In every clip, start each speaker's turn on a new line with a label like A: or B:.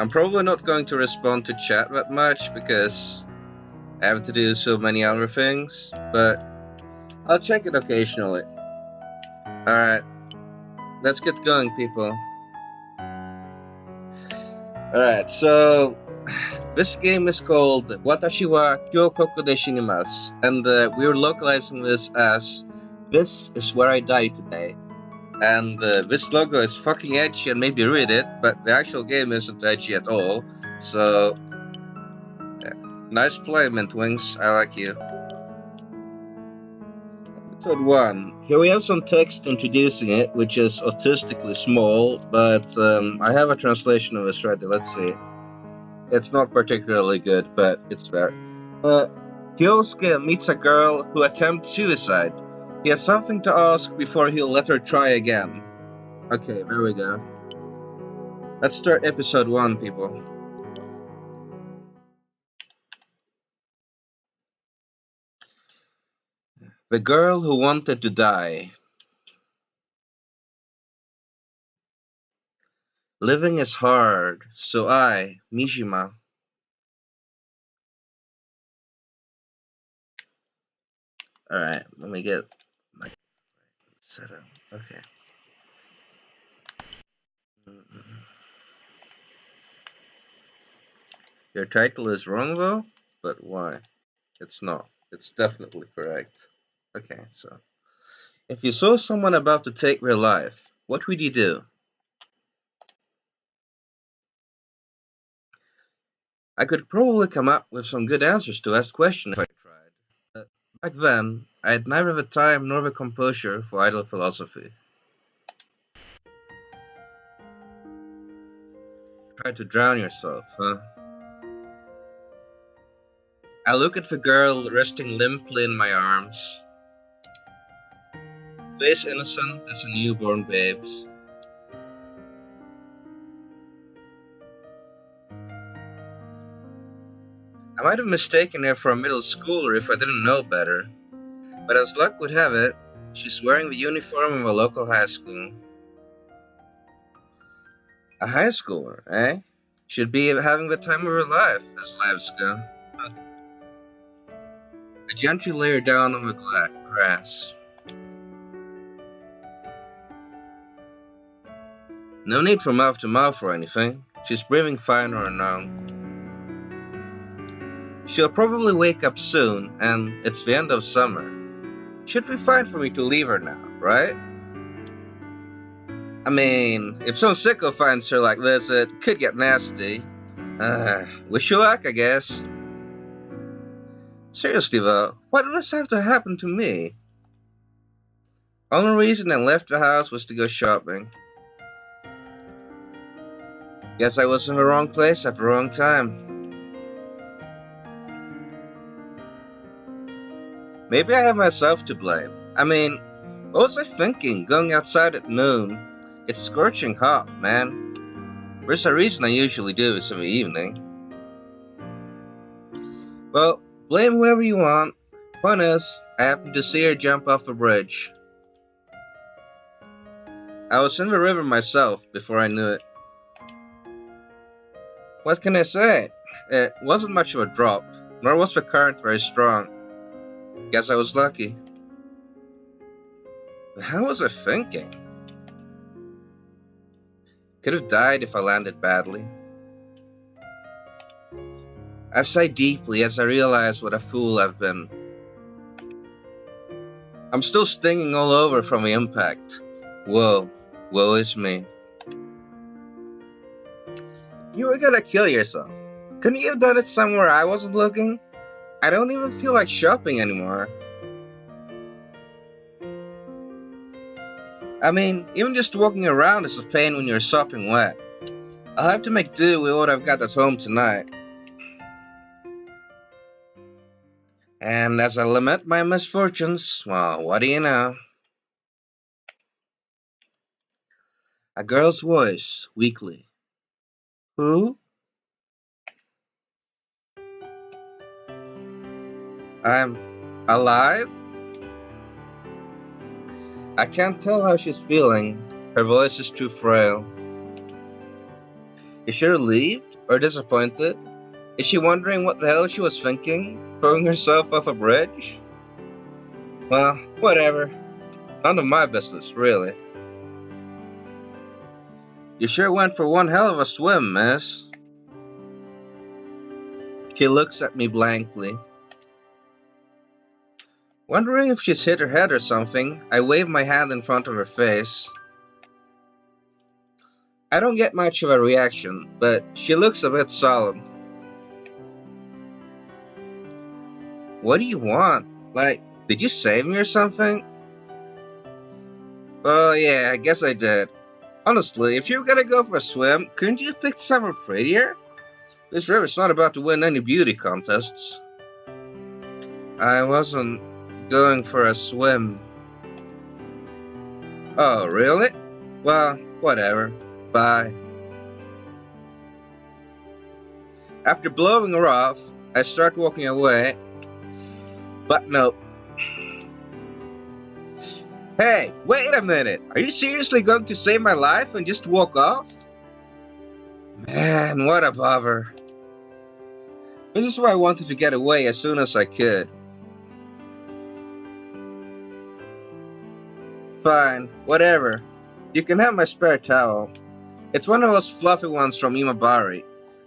A: I'm probably not going to respond to chat that much because I have to do so many other things, but I'll check it occasionally. Alright, let's get going, people. Alright, so this game is called Watashi wa Kyou Koko de Shinimasu, and we're localizing this as "This is where I die today." And this logo is fucking edgy and maybe read it, but the actual game isn't edgy at all. So, yeah. Nice play, Mintwings. I like you. Episode 1. Here we have some text introducing it, which is autistically small, but I have a translation of this ready. Let's see. It's not particularly good, but it's fair. Kyosuke meets a girl who attempts suicide. He has something to ask before he'll let her try again. Okay, there we go. Let's start episode 1, people. The girl who wanted to die. Living is hard, so I, Mishima. Alright, let me get my setup. Okay. Your title is wrong though? But why? It's not. It's definitely correct. Okay, so. If you saw someone about to take their life, what would you do? I could probably come up with some good answers to ask questions if I tried. But back then, I had neither the time nor the composure for idle philosophy. Try to drown yourself, huh? I look at the girl resting limply in my arms. Face innocent as a newborn babe's. I might have mistaken her for a middle schooler if I didn't know better. But as luck would have it, she's wearing the uniform of a local high school. A high schooler, eh? Should be having the time of her life, as lives go. I gently lay her down on the grass. No need for mouth to mouth or anything. She's breathing fine or now. She'll probably wake up soon, and it's the end of summer. Should be fine for me to leave her now, right? I mean, if some sicko finds her like this, it could get nasty. Wish you luck, I guess. Seriously though, why did this have to happen to me? Only reason I left the house was to go shopping. Guess I was in the wrong place at the wrong time. Maybe I have myself to blame. I mean, what was I thinking going outside at noon? It's scorching hot, man. There's a reason I usually do this in the evening. Well, blame whoever you want. Point is, I happened to see her jump off a bridge. I was in the river myself before I knew it. What can I say? It wasn't much of a drop, nor was the current very strong. Guess I was lucky. But how was I thinking? Could have died if I landed badly. I sigh deeply as I realize what a fool I've been. I'm still stinging all over from the impact. Woe is me. You were gonna kill yourself. Couldn't you have done it somewhere I wasn't looking? I don't even feel like shopping anymore. I mean, even just walking around is a pain when you're sopping wet. I'll have to make do with what I've got at home tonight. And as I lament my misfortunes, well, what do you know? A girl's voice, weakly. Who? I'm alive? I can't tell how she's feeling. Her voice is too frail. Is she relieved? Or disappointed? Is she wondering what the hell she was thinking? Throwing herself off a bridge? Well, whatever. None of my business, really. You sure went for one hell of a swim, miss. She looks at me blankly. Wondering if she's hit her head or something, I wave my hand in front of her face. I don't get much of a reaction, but she looks a bit sullen. What do you want? Like, did you save me or something? Well, yeah, I guess I did. Honestly, if you were gonna go for a swim, couldn't you have picked somewhere prettier? This river's not about to win any beauty contests. I wasn't going for a swim. Oh, really? Well, whatever. Bye. After blowing her off, I start walking away. But no. Hey, wait a minute! Are you seriously going to save my life and just walk off? Man, what a bother. This is why I wanted to get away as soon as I could. Fine, whatever. You can have my spare towel. It's one of those fluffy ones from Imabari.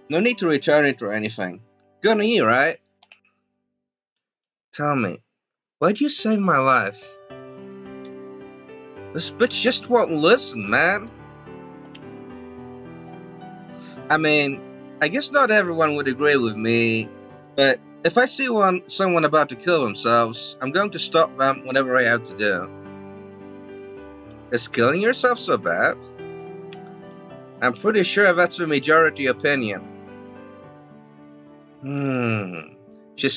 A: No need to return it or anything. Good on you, right? Tell me, why'd you save my life? This bitch just won't listen, man. I mean, I guess not everyone would agree with me, but if I see someone about to kill themselves, I'm going to stop them whenever I have to do. Is killing yourself so bad? I'm pretty sure that's the majority opinion. She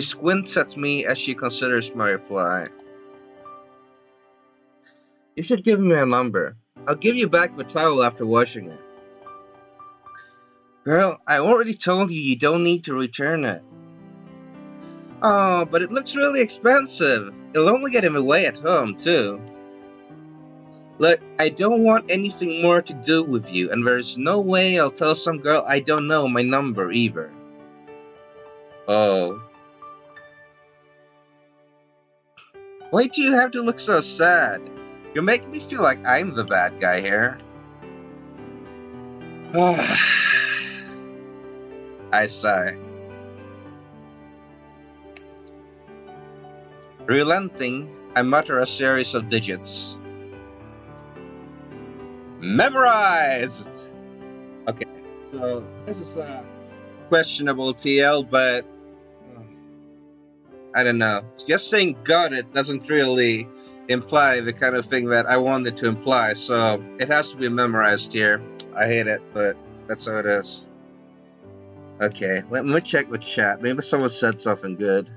A: squints at me as she considers my reply. You should give me a number. I'll give you back the towel after washing it. Girl, I already told you don't need to return it. Oh, but it looks really expensive. It'll only get in the way at home, too. Look, I don't want anything more to do with you, and there's no way I'll tell some girl I don't know my number either. Oh. Why do you have to look so sad? You're making me feel like I'm the bad guy here. I sigh. Relenting, I mutter a series of digits. Memorized! Okay, so this is a questionable TL, but I don't know. Just saying got it doesn't really imply the kind of thing that I wanted to imply, so it has to be memorized here. I hate it, but that's how it is. Okay, let me check with chat. Maybe someone said something good.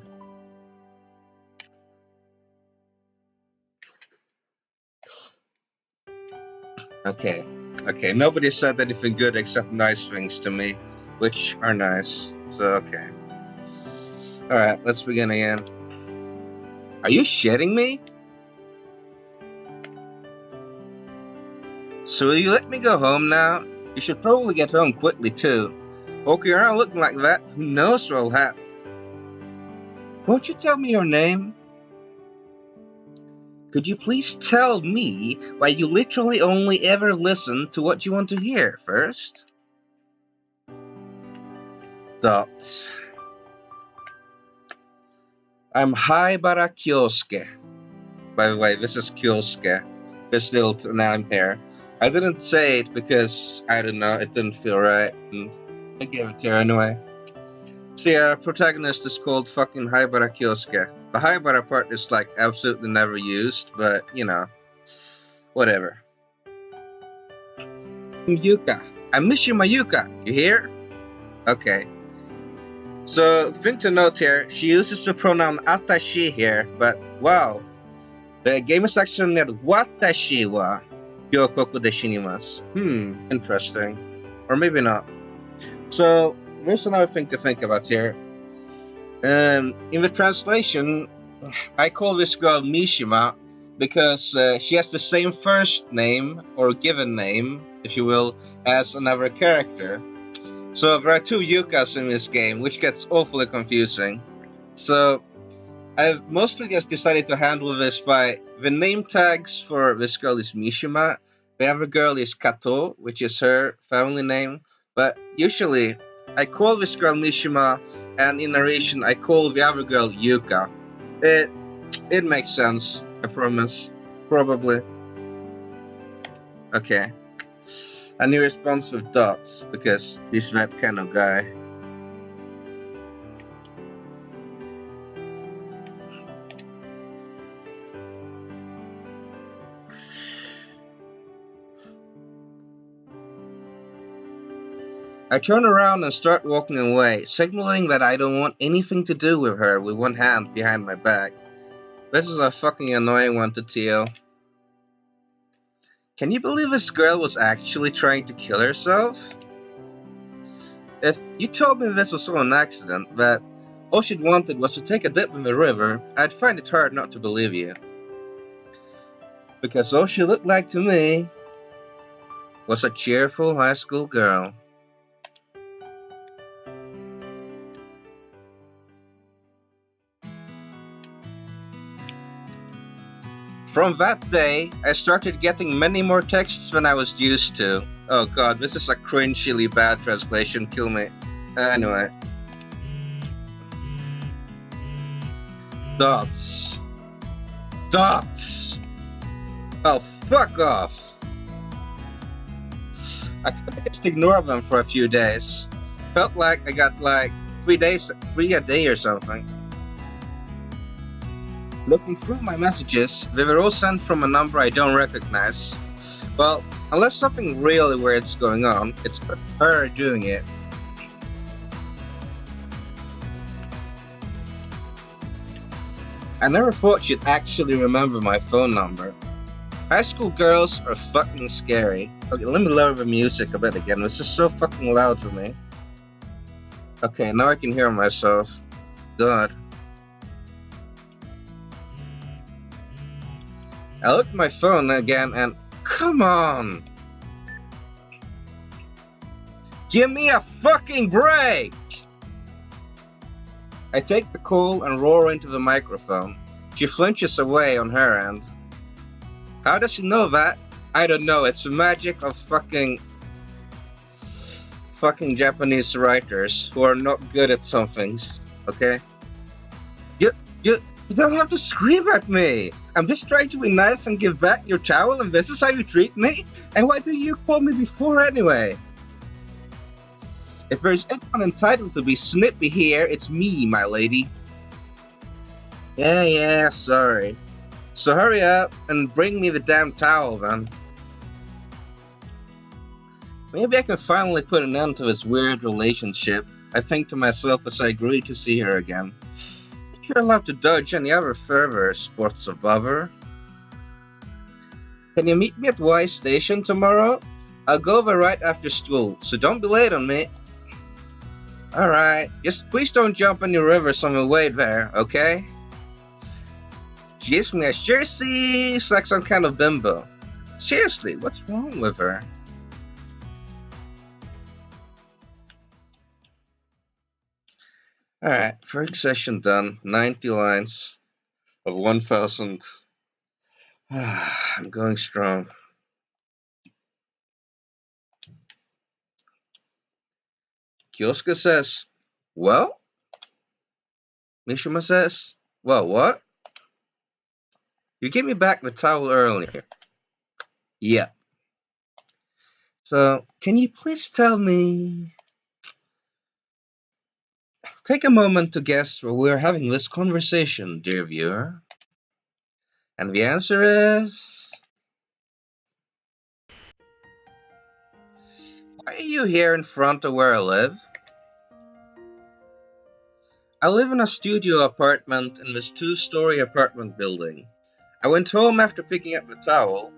A: Okay, nobody said anything good except nice things to me, which are nice, so okay. Alright, let's begin again. Are you shitting me? So will you let me go home now? You should probably get home quickly too. Walking around looking like that, who knows what'll happen? Won't you tell me your name? Could you please tell me why you literally only ever listen to what you want to hear first? Dots. I'm Haibara Kyosuke. By the way, this is Kyosuke. But still, now I'm here. I didn't say it because, I don't know, it didn't feel right. And I gave it to her anyway. See, our protagonist is called fucking Haibara Kyosuke. The Haibara part is like absolutely never used, but you know, whatever. Yuka. I miss you, Mayuka. You hear? Okay. So, thing to note here, she uses the pronoun Watashi here, but wow. The game is actually named Watashi wa Kyou Koko de Shinimasu. Interesting. Or maybe not. So, there's another thing to think about here. In the translation, I call this girl Mishima because she has the same first name, or given name, if you will, as another character. So there are two yukas in this game, which gets awfully confusing. So I've mostly just decided to handle this by the name tags for this girl is Mishima, the other girl is Kato, which is her family name, but usually I call this girl Mishima, and in narration I call the other girl Yuka. It makes sense, I promise. Probably. Okay. And he responds with dots, because he's that kind of guy. I turn around and start walking away, signaling that I don't want anything to do with her with one hand behind my back. This is a fucking annoying one to tell. Can you believe this girl was actually trying to kill herself? If you told me this was all an accident, that all she'd wanted was to take a dip in the river, I'd find it hard not to believe you. Because all she looked like to me was a cheerful high school girl. From that day, I started getting many more texts than I was used to. Oh god, this is a cringily bad translation, kill me. Anyway. Dots. Dots! Oh, fuck off! I could just ignore them for a few days. Felt like I got like 3 a day or something. Looking through my messages, they were all sent from a number I don't recognize. Well, unless something really weird's going on, it's her doing it. I never thought she'd actually remember my phone number. High school girls are fucking scary. Okay, let me lower the music a bit again. This is so fucking loud for me. Okay, now I can hear myself. God. I looked at my phone again and come on! Give me a fucking break! I take the call and roar into the microphone. She flinches away on her end. How does she know that? I don't know, it's the magic of fucking Japanese writers who are not good at some things, okay? You don't have to scream at me! I'm just trying to be nice and give back your towel and this is how you treat me? And why did you call me before anyway? If there's anyone entitled to be snippy here, it's me, my lady. Yeah, sorry. So hurry up and bring me the damn towel then. Maybe I can finally put an end to this weird relationship, I think to myself as I agree to see her again. You're allowed to dodge any other further sports of bother. Can you meet me at Y Station tomorrow? I'll go over right after school, so don't be late on me. Alright, just please don't jump in the rivers on the way there, okay? She gives me a sure seems like some kind of bimbo. Seriously, what's wrong with her? Alright, first session done. 90 lines of 1,000. I'm going strong. Kyosuke says, well? Mishima says, well, what? You gave me back the towel earlier. Yeah. So, can you please tell me... Take a moment to guess where we're having this conversation, dear viewer. And the answer is... Why are you here in front of where I live? I live in a studio apartment in this 2-story apartment building. I went home after picking up the towel.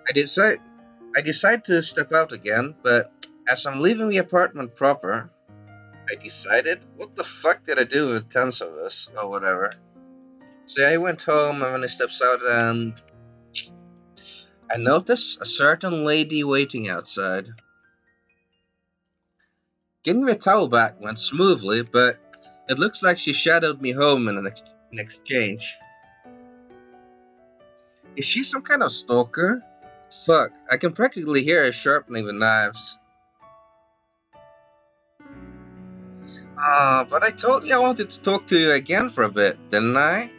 A: I decide to step out again, but as I'm leaving the apartment proper, I decided, what the fuck did I do with tons of this, or whatever. So I went home, and when I steps out, and I noticed a certain lady waiting outside. Getting the towel back went smoothly, but it looks like she shadowed me home in an exchange. Is she some kind of stalker? Fuck, I can practically hear her sharpening the knives. But I told you I wanted to talk to you again for a bit, didn't I?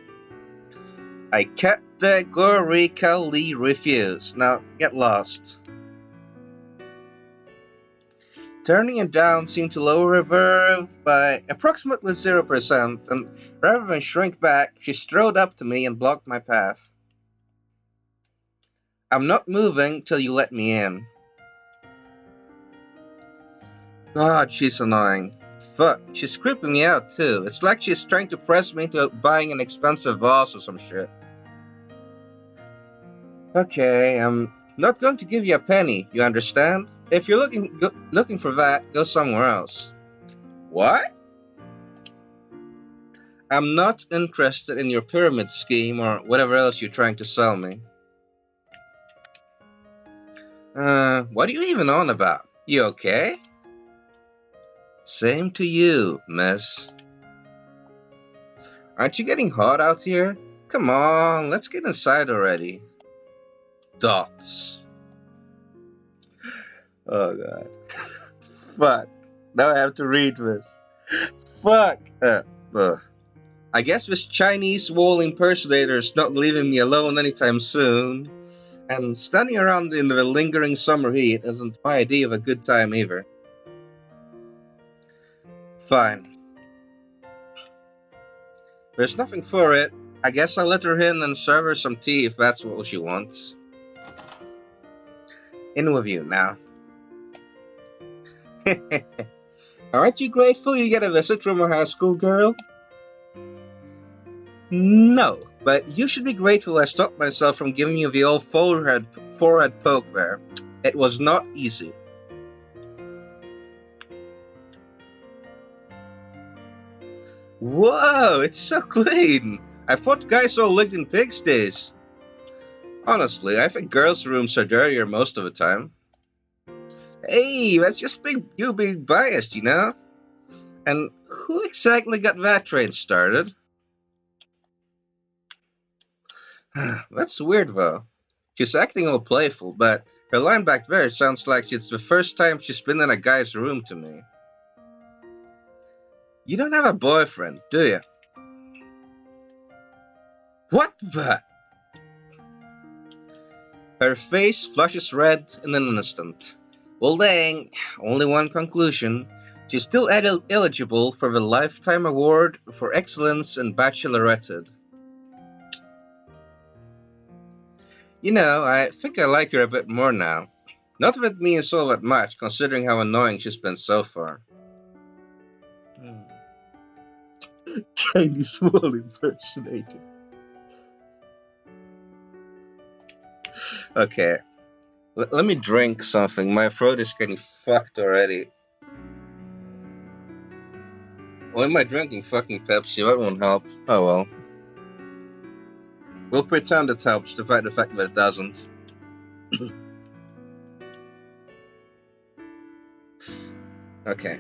A: I categorically refuse. Now, get lost. Turning it down seemed to lower her verve by approximately 0%, and rather than shrink back, she strode up to me and blocked my path. I'm not moving till you let me in. God, she's annoying. Fuck, she's creeping me out too. It's like she's trying to press me into buying an expensive vase or some shit. Okay, I'm not going to give you a penny, you understand? If you're looking for that, go somewhere else. What? I'm not interested in your pyramid scheme or whatever else you're trying to sell me. What are you even on about? You okay? Same to you, miss. Aren't you getting hot out here? Come on, let's get inside already. Dots. Oh god. Fuck. Now I have to read this. Fuck. I guess this Chinese wall impersonator is not leaving me alone anytime soon. And standing around in the lingering summer heat isn't my idea of a good time either. Fine. There's nothing for it. I guess I'll let her in and serve her some tea if that's what she wants. In with you now. Aren't you grateful you get a visit from a high school girl? No, but you should be grateful I stopped myself from giving you the old forehead poke there. It was not easy. Whoa, it's so clean. I thought guys all lived in pigsties. Honestly, I think girls' rooms are dirtier most of the time. Hey, that's just you being biased, you know? And who exactly got that train started? That's weird, though. She's acting all playful, but her line back there sounds like it's the first time she's been in a guy's room to me. You don't have a boyfriend, do you? What the? Her face flushes red in an instant. Well dang, only one conclusion. She's still eligible for the Lifetime Award for Excellence in Bacheloretted. You know, I think I like her a bit more now. Not that it means all that much, considering how annoying she's been so far. Chinese wall impersonator. Okay, let me drink something. My throat is getting fucked already. Why am I drinking fucking Pepsi? That won't help. Oh well. We'll pretend it helps, despite the fact that it doesn't. Okay.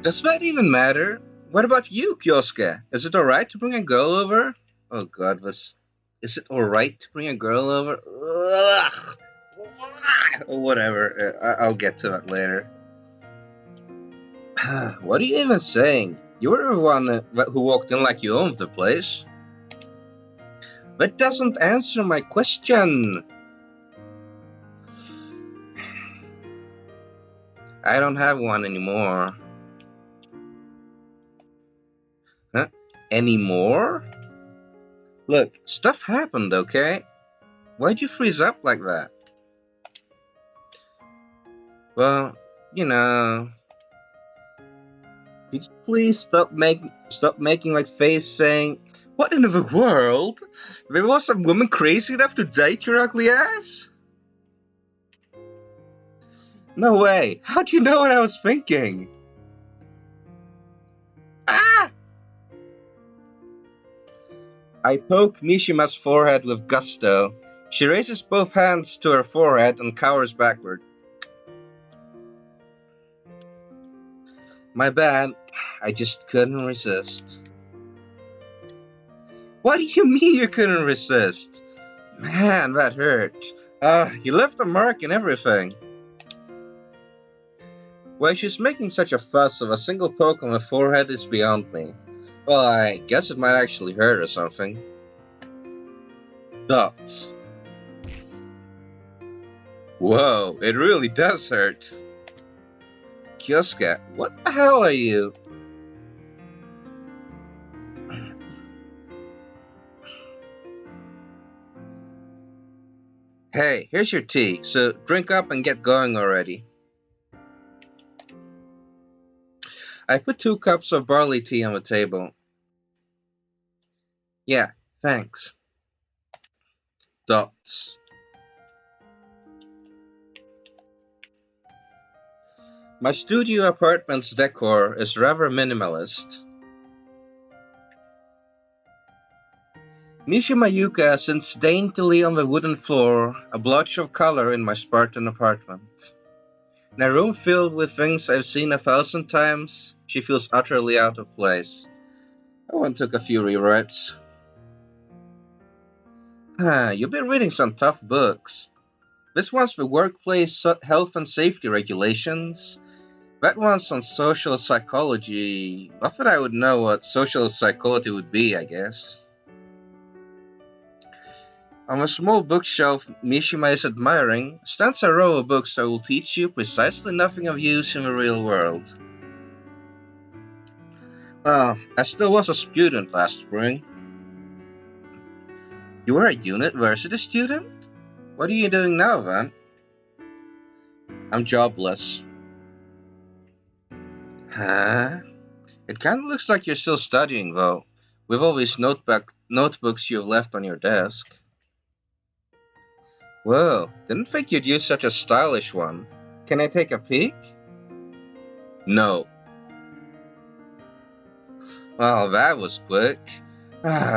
A: Does that even matter? What about you, Kyosuke? Is it alright to bring a girl over? Oh god, is it alright to bring a girl over? Ugh. Whatever, I'll get to that later. What are you even saying? You were the one who walked in like you owned the place. That doesn't answer my question. I don't have one anymore. Huh? Anymore? Look, stuff happened, okay? Why'd you freeze up like that? Well, you know... Could you please stop making like face saying, what in the world? There was some woman crazy enough to date your ugly ass? No way. How'd you know what I was thinking? Ah! I poke Mishima's forehead with gusto. She raises both hands to her forehead and cowers backward. My bad. I just couldn't resist. What do you mean you couldn't resist? Man, that hurt. You left a mark and everything. Why she's making such a fuss of a single poke on my forehead is beyond me. Well, I guess it might actually hurt or something. Dots. Whoa, it really does hurt. Kyosuke, what the hell are you? Hey, here's your tea, so drink up and get going already. I put 2 cups of barley tea on the table. Yeah, thanks. Dots. My studio apartment's decor is rather minimalist. Mishima Yuka sits daintily on the wooden floor, a blotch of color in my Spartan apartment. In a room filled with things I've seen 1,000 times, she feels utterly out of place. I once took a few rewrites. You've been reading some tough books. This one's for workplace health and safety regulations. That one's on social psychology. Not that I would know what social psychology would be, I guess. On a small bookshelf Mishima is admiring stands a row of books that will teach you precisely nothing of use in the real world. I still was a student last spring. You were a university student? What are you doing now, then? I'm jobless. Huh? It kinda looks like you're still studying, though, with all these notebooks you've left on your desk. Whoa, didn't think you'd use such a stylish one. Can I take a peek? No. Oh, that was quick.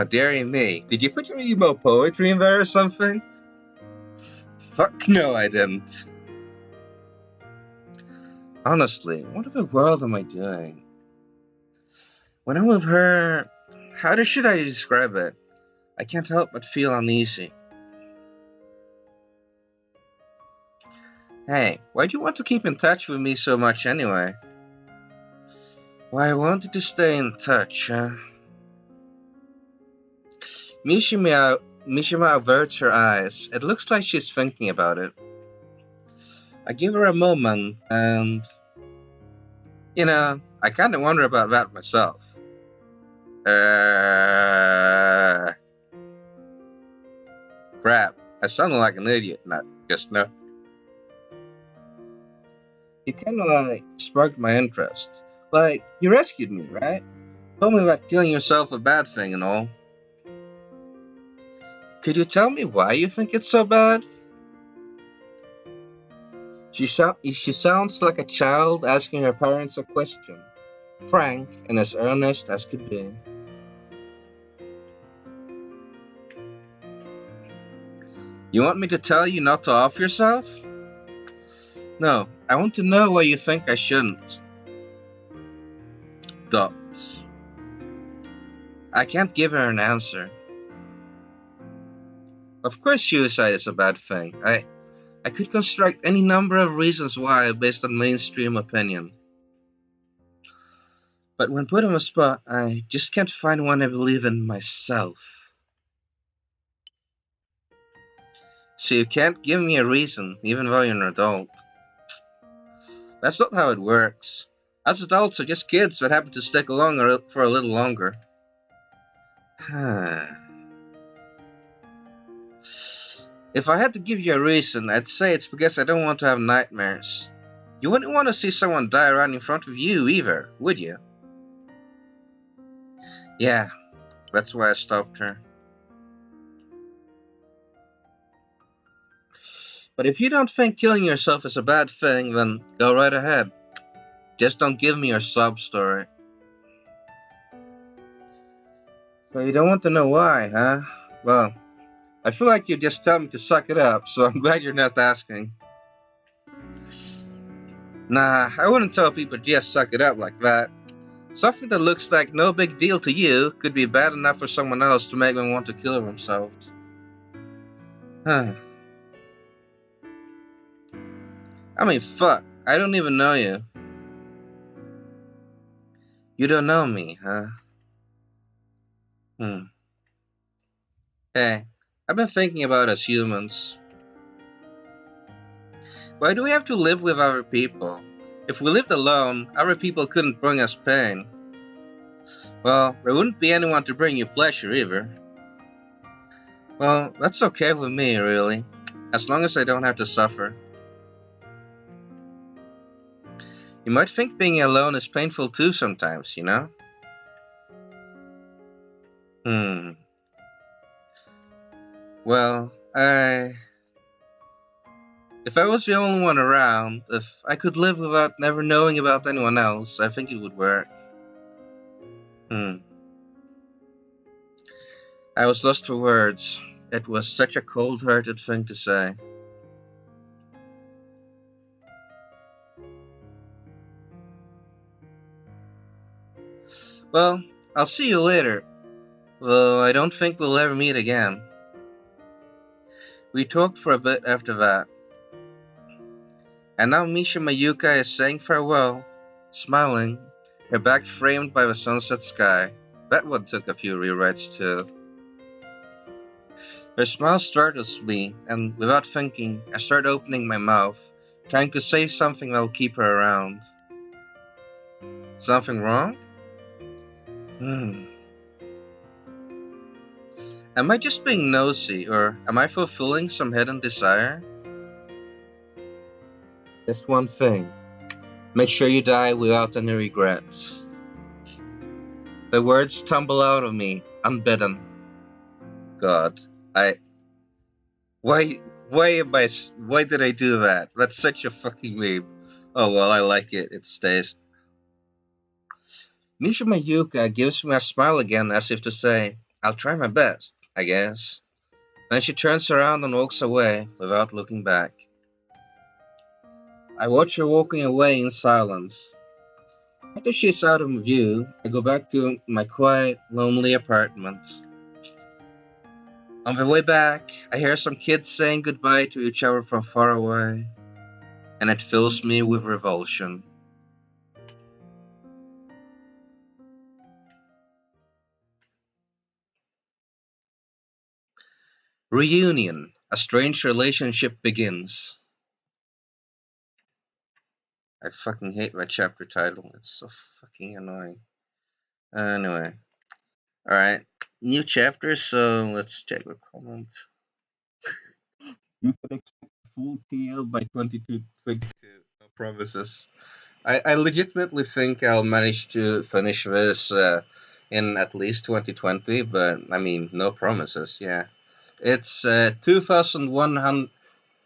A: Dearie me. Did you put your emo poetry in there or something? Fuck no, I didn't. Honestly, what in the world am I doing? When I'm with her, should I describe it? I can't help but feel uneasy. Hey, why do you want to keep in touch with me so much anyway? Why, I wanted to stay in touch, huh? Mishima averts her eyes. It looks like she's thinking about it. I give her a moment, and... I kinda wonder about that myself. Crap, I sounded like an idiot, not just no. You kinda sparked my interest. Like, you rescued me, right? Told me about killing yourself a bad thing and all. Could you tell me why you think it's so bad? She sounds like a child asking her parents a question, frank and as earnest as could be. You want me to tell you not to off yourself? No, I want to know why you think I shouldn't. Dots. I can't give her an answer. Of course suicide is a bad thing. I could construct any number of reasons why based on mainstream opinion. But when put on the spot, I just can't find one I believe in myself. So you can't give me a reason, even though you're an adult. That's not how it works. Us adults are just kids that happen to stick along for a little longer. If I had to give you a reason, I'd say it's because I don't want to have nightmares. You wouldn't want to see someone die right in front of you either, would you? Yeah, that's why I stopped her. But if you don't think killing yourself is a bad thing, then go right ahead. Just don't give me your sob story. So you don't want to know why, huh? Well, I feel like you just tell me to suck it up, so I'm glad you're not asking. Nah, I wouldn't tell people just suck it up like that. Something that looks like no big deal to you could be bad enough for someone else to make them want to kill themselves. Huh. I mean, fuck. I don't even know you. You don't know me, huh? Hmm. Hey, I've been thinking about us humans. Why do we have to live with other people? If we lived alone, other people couldn't bring us pain. Well, there wouldn't be anyone to bring you pleasure either. Well, that's okay with me, really. As long as I don't have to suffer. You might think being alone is painful too sometimes, you know? Hmm. Well, if I was the only one around, if I could live without never knowing about anyone else, I think it would work. Hmm. I was lost for words. It was such a cold-hearted thing to say. Well, I'll see you later. Well, I don't think we'll ever meet again. We talked for a bit after that. And now Misha Mayuka is saying farewell, smiling, her back framed by the sunset sky. That one took a few rewrites too. Her smile startles me, and without thinking, I start opening my mouth, trying to say something that'll keep her around. Something wrong? Hmm. Am I just being nosy, or am I fulfilling some hidden desire? Just one thing. Make sure you die without any regrets. The words tumble out of me, unbidden. God, I. Why. Why did I do that? That's such a fucking meme. Oh well, I like it. It stays. Mishima Yuka gives me a smile again as if to say, I'll try my best, I guess. Then she turns around and walks away without looking back. I watch her walking away in silence. After she's out of view, I go back to my quiet, lonely apartment. On the way back, I hear some kids saying goodbye to each other from far away, and it fills me with revulsion. Reunion. A strange relationship begins. I fucking hate that chapter title. It's so fucking annoying. Anyway. Alright. New chapter, so let's check the comments. You can expect a full TL by 2222. No promises. I legitimately think I'll manage to finish this in at least 2020, but I mean, no promises, yeah. It's 2,100.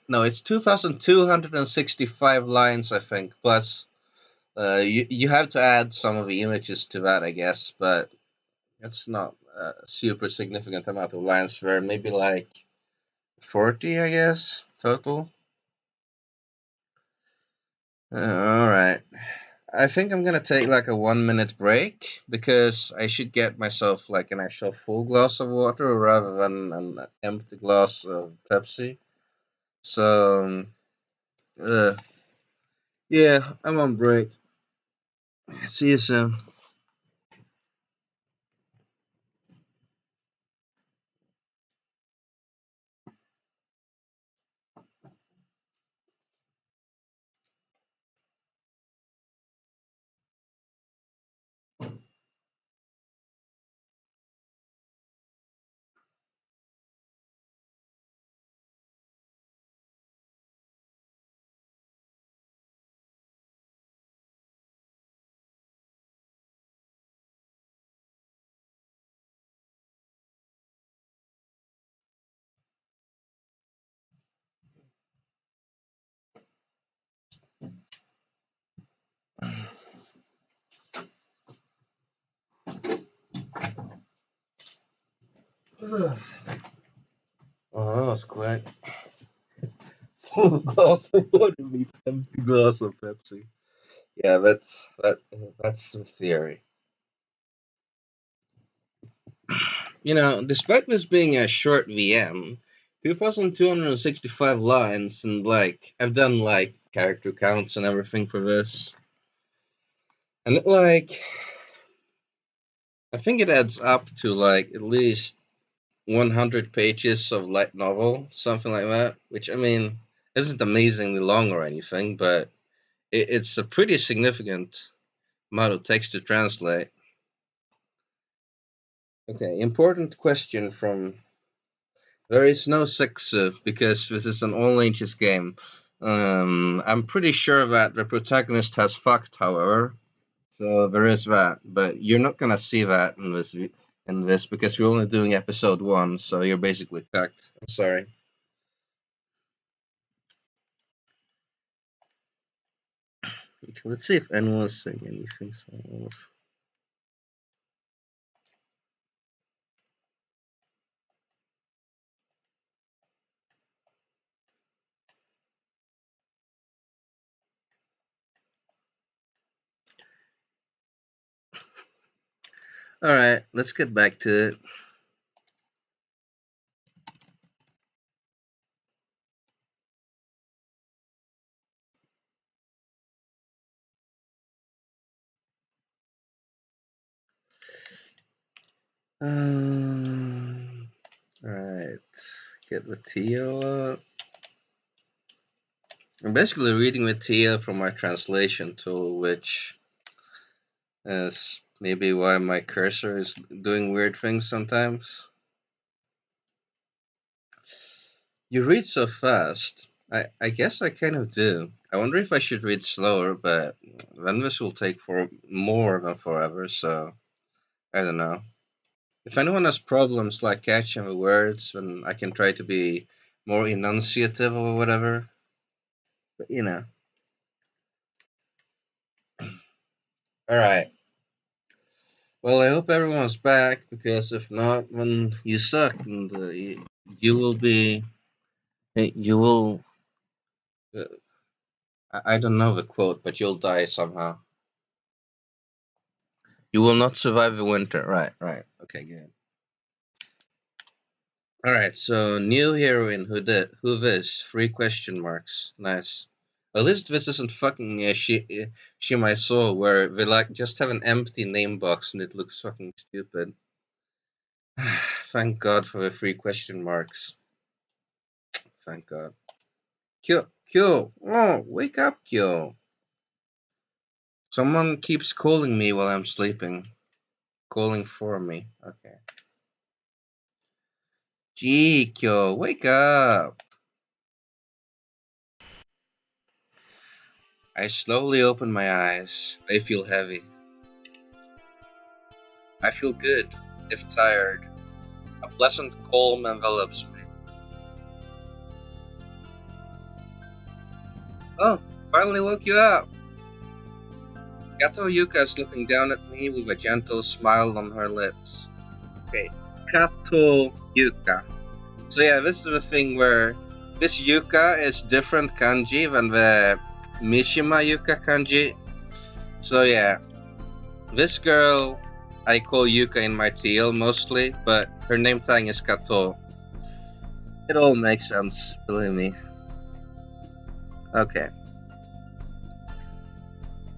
A: No, it's 2,265 lines, I think. Plus, you have to add some of the images to that, I guess, but it's not a super significant amount of lines there. Maybe like 40, I guess, total. Alright. I think I'm gonna take like a 1 minute break because I should get myself like an actual full glass of water rather than an empty glass of Pepsi. So, uh, yeah, I'm on break. See you soon. Oh, that was quick. Full glass of water meets empty glass of Pepsi. Yeah, that's the theory. Despite this being a short VM, 2,265 lines, and like I've done like character counts and everything for this, and I think it adds up to like at least 100 pages of light novel, something like that. Which I mean isn't amazingly long or anything, but it's a pretty significant amount of text to translate. Okay, important question from there is no sexu because this is an online chess game. I'm pretty sure that the protagonist has fucked, however, so there is that. But you're not gonna see that in this because we're only doing episode 1, so you're basically fucked. I'm sorry. Okay, let's see if anyone's saying anything. All right, let's get back to it. All right, get Matteo up. I'm basically reading Matteo from my translation tool, which is maybe why my cursor is doing weird things sometimes. You read so fast. I guess I kind of do. I wonder if I should read slower, but then this will take for more than forever, so I don't know. If anyone has problems like catching the words, then I can try to be more enunciative or whatever. But. Alright. Well, I hope everyone's back because if not, then you suck and you will be. You will. Uh, I don't know the quote, but you'll die somehow. You will not survive the winter. Right, right. Okay, good. Alright, so new heroine, who this? 3 question marks. Nice. At least this isn't fucking she my soul where they like just have an empty name box and it looks fucking stupid. Thank God for the 3 question marks. Thank God. Kyo, oh, wake up, Kyo. Someone keeps calling me while I'm sleeping. Calling for me. Okay. Gee, Kyo, wake up. I slowly open my eyes. They feel heavy. I feel good, if tired. A pleasant calm envelops me. Oh, finally woke you up. Kato Yuka is looking down at me with a gentle smile on her lips. Okay, Kato Yuka. So yeah, this is the thing where this Yuka is different kanji than the Mishima Yuka kanji. So yeah, this girl I call Yuka in my TL mostly, but her name tag is Kato. It all makes sense, believe me. Okay.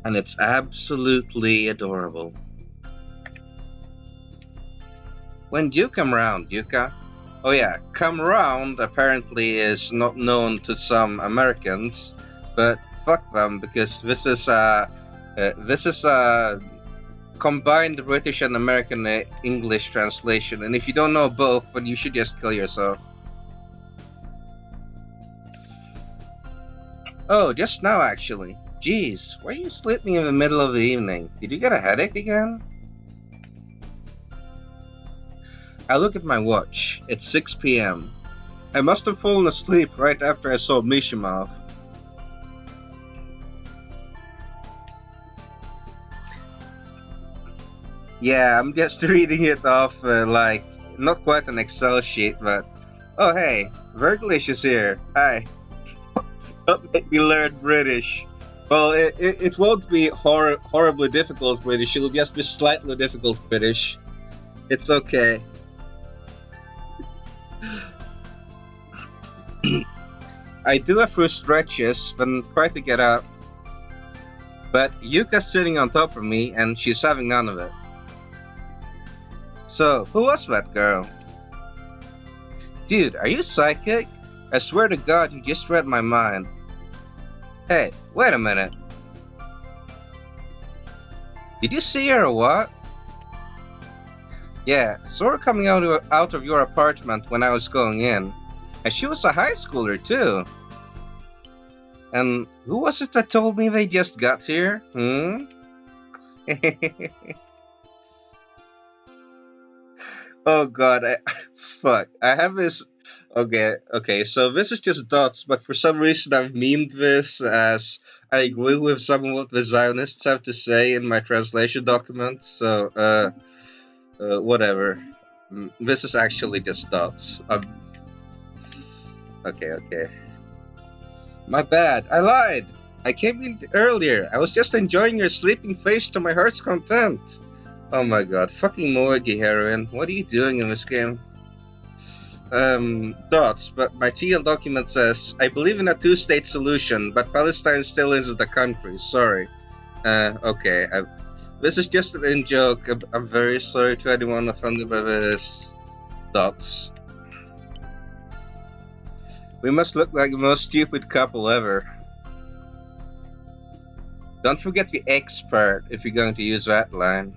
A: And it's absolutely adorable. When do you come round, Yuka? Oh yeah, come round apparently is not known to some Americans, but fuck them because this is a combined British and American English translation, and if you don't know both, then you should just kill yourself. Oh, just now actually. Jeez, why are you sleeping in the middle of the evening? Did you get a headache again? I look at my watch. It's 6 p.m. I must have fallen asleep right after I saw Mishima. Yeah, I'm just reading it off like not quite an Excel sheet, but oh hey, Verglish is here. Hi. Don't make me learn British. Well, it won't be horribly difficult British. It'll just be slightly difficult British. It's okay. I do a few stretches when try to get up, but Yuka's sitting on top of me and she's having none of it. So, who was that girl? Dude, are you psychic? I swear to God, you just read my mind. Hey, wait a minute. Did you see her or what? Yeah, saw her coming out of your apartment when I was going in. And she was a high schooler too. And who was it that told me they just got here? Oh god, fuck. I have this... Okay, so this is just dots, but for some reason I've memed this as I agree with some of what the Zionists have to say in my translation documents, so, whatever. This is actually just dots. Okay. My bad, I lied! I came in earlier, I was just enjoying your sleeping face to my heart's content. Oh my god, fucking Moegi heroin, what are you doing in this game? Dots, but my TL document says, I believe in a two-state solution, but Palestine still isn't the country, sorry. Okay, this is just an in-joke, I'm very sorry to anyone offended by this. Dots. We must look like the most stupid couple ever. Don't forget the X part if you're going to use that line.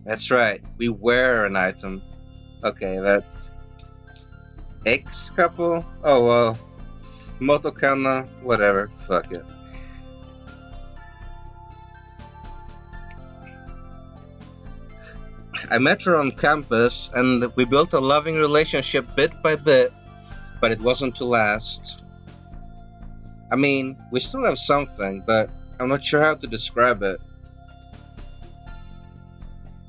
A: That's right, we wear an item. Okay, that's... X couple? Oh well. Motokana, whatever, fuck it. I met her on campus and we built a loving relationship bit by bit, but it wasn't to last. I mean, we still have something, but I'm not sure how to describe it.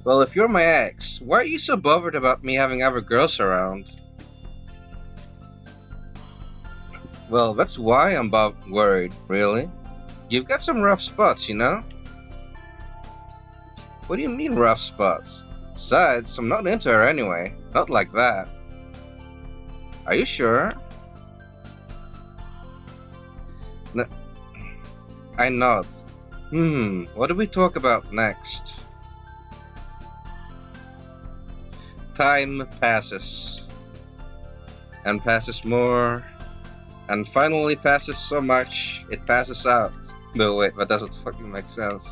A: Well, if you're my ex, why are you so bothered about me having other girls around? Well, that's why I'm worried, really. You've got some rough spots, you know? What do you mean rough spots? Besides, I'm not into her anyway. Not like that. Are you sure? I nod. What do we talk about next? Time passes. And passes more. And finally passes so much, it passes out. No wait, that doesn't fucking make sense.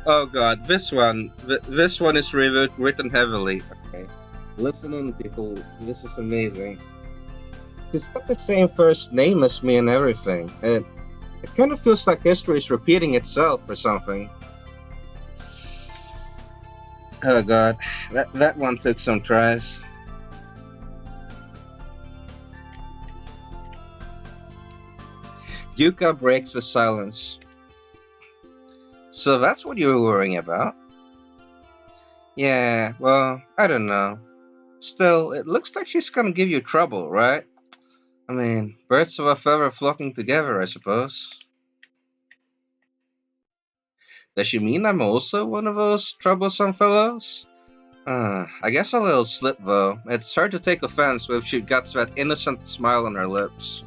A: Oh god, this one is written heavily. Okay. Listen in people, this is amazing. He's got the same first name as me and everything. It kind of feels like history is repeating itself or something. Oh god, that one took some tries. Yuka breaks the silence. So that's what you were worrying about? Yeah, well, I don't know. Still, it looks like she's gonna give you trouble, right? I mean, birds of a feather flocking together, I suppose. Does she mean I'm also one of those troublesome fellows? I guess a little slip though. It's hard to take offense if she got that innocent smile on her lips.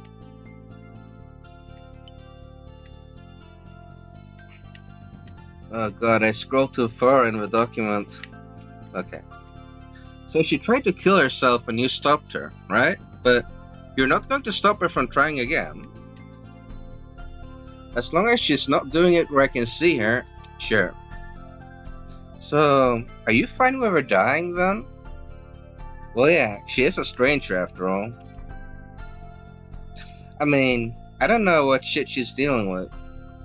A: Oh god, I scrolled too far in the document. Okay. So she tried to kill herself and you stopped her, right? But you're not going to stop her from trying again. As long as she's not doing it where I can see her, sure. So, are you fine with her dying then? Well yeah, she is a stranger after all. I mean, I don't know what shit she's dealing with.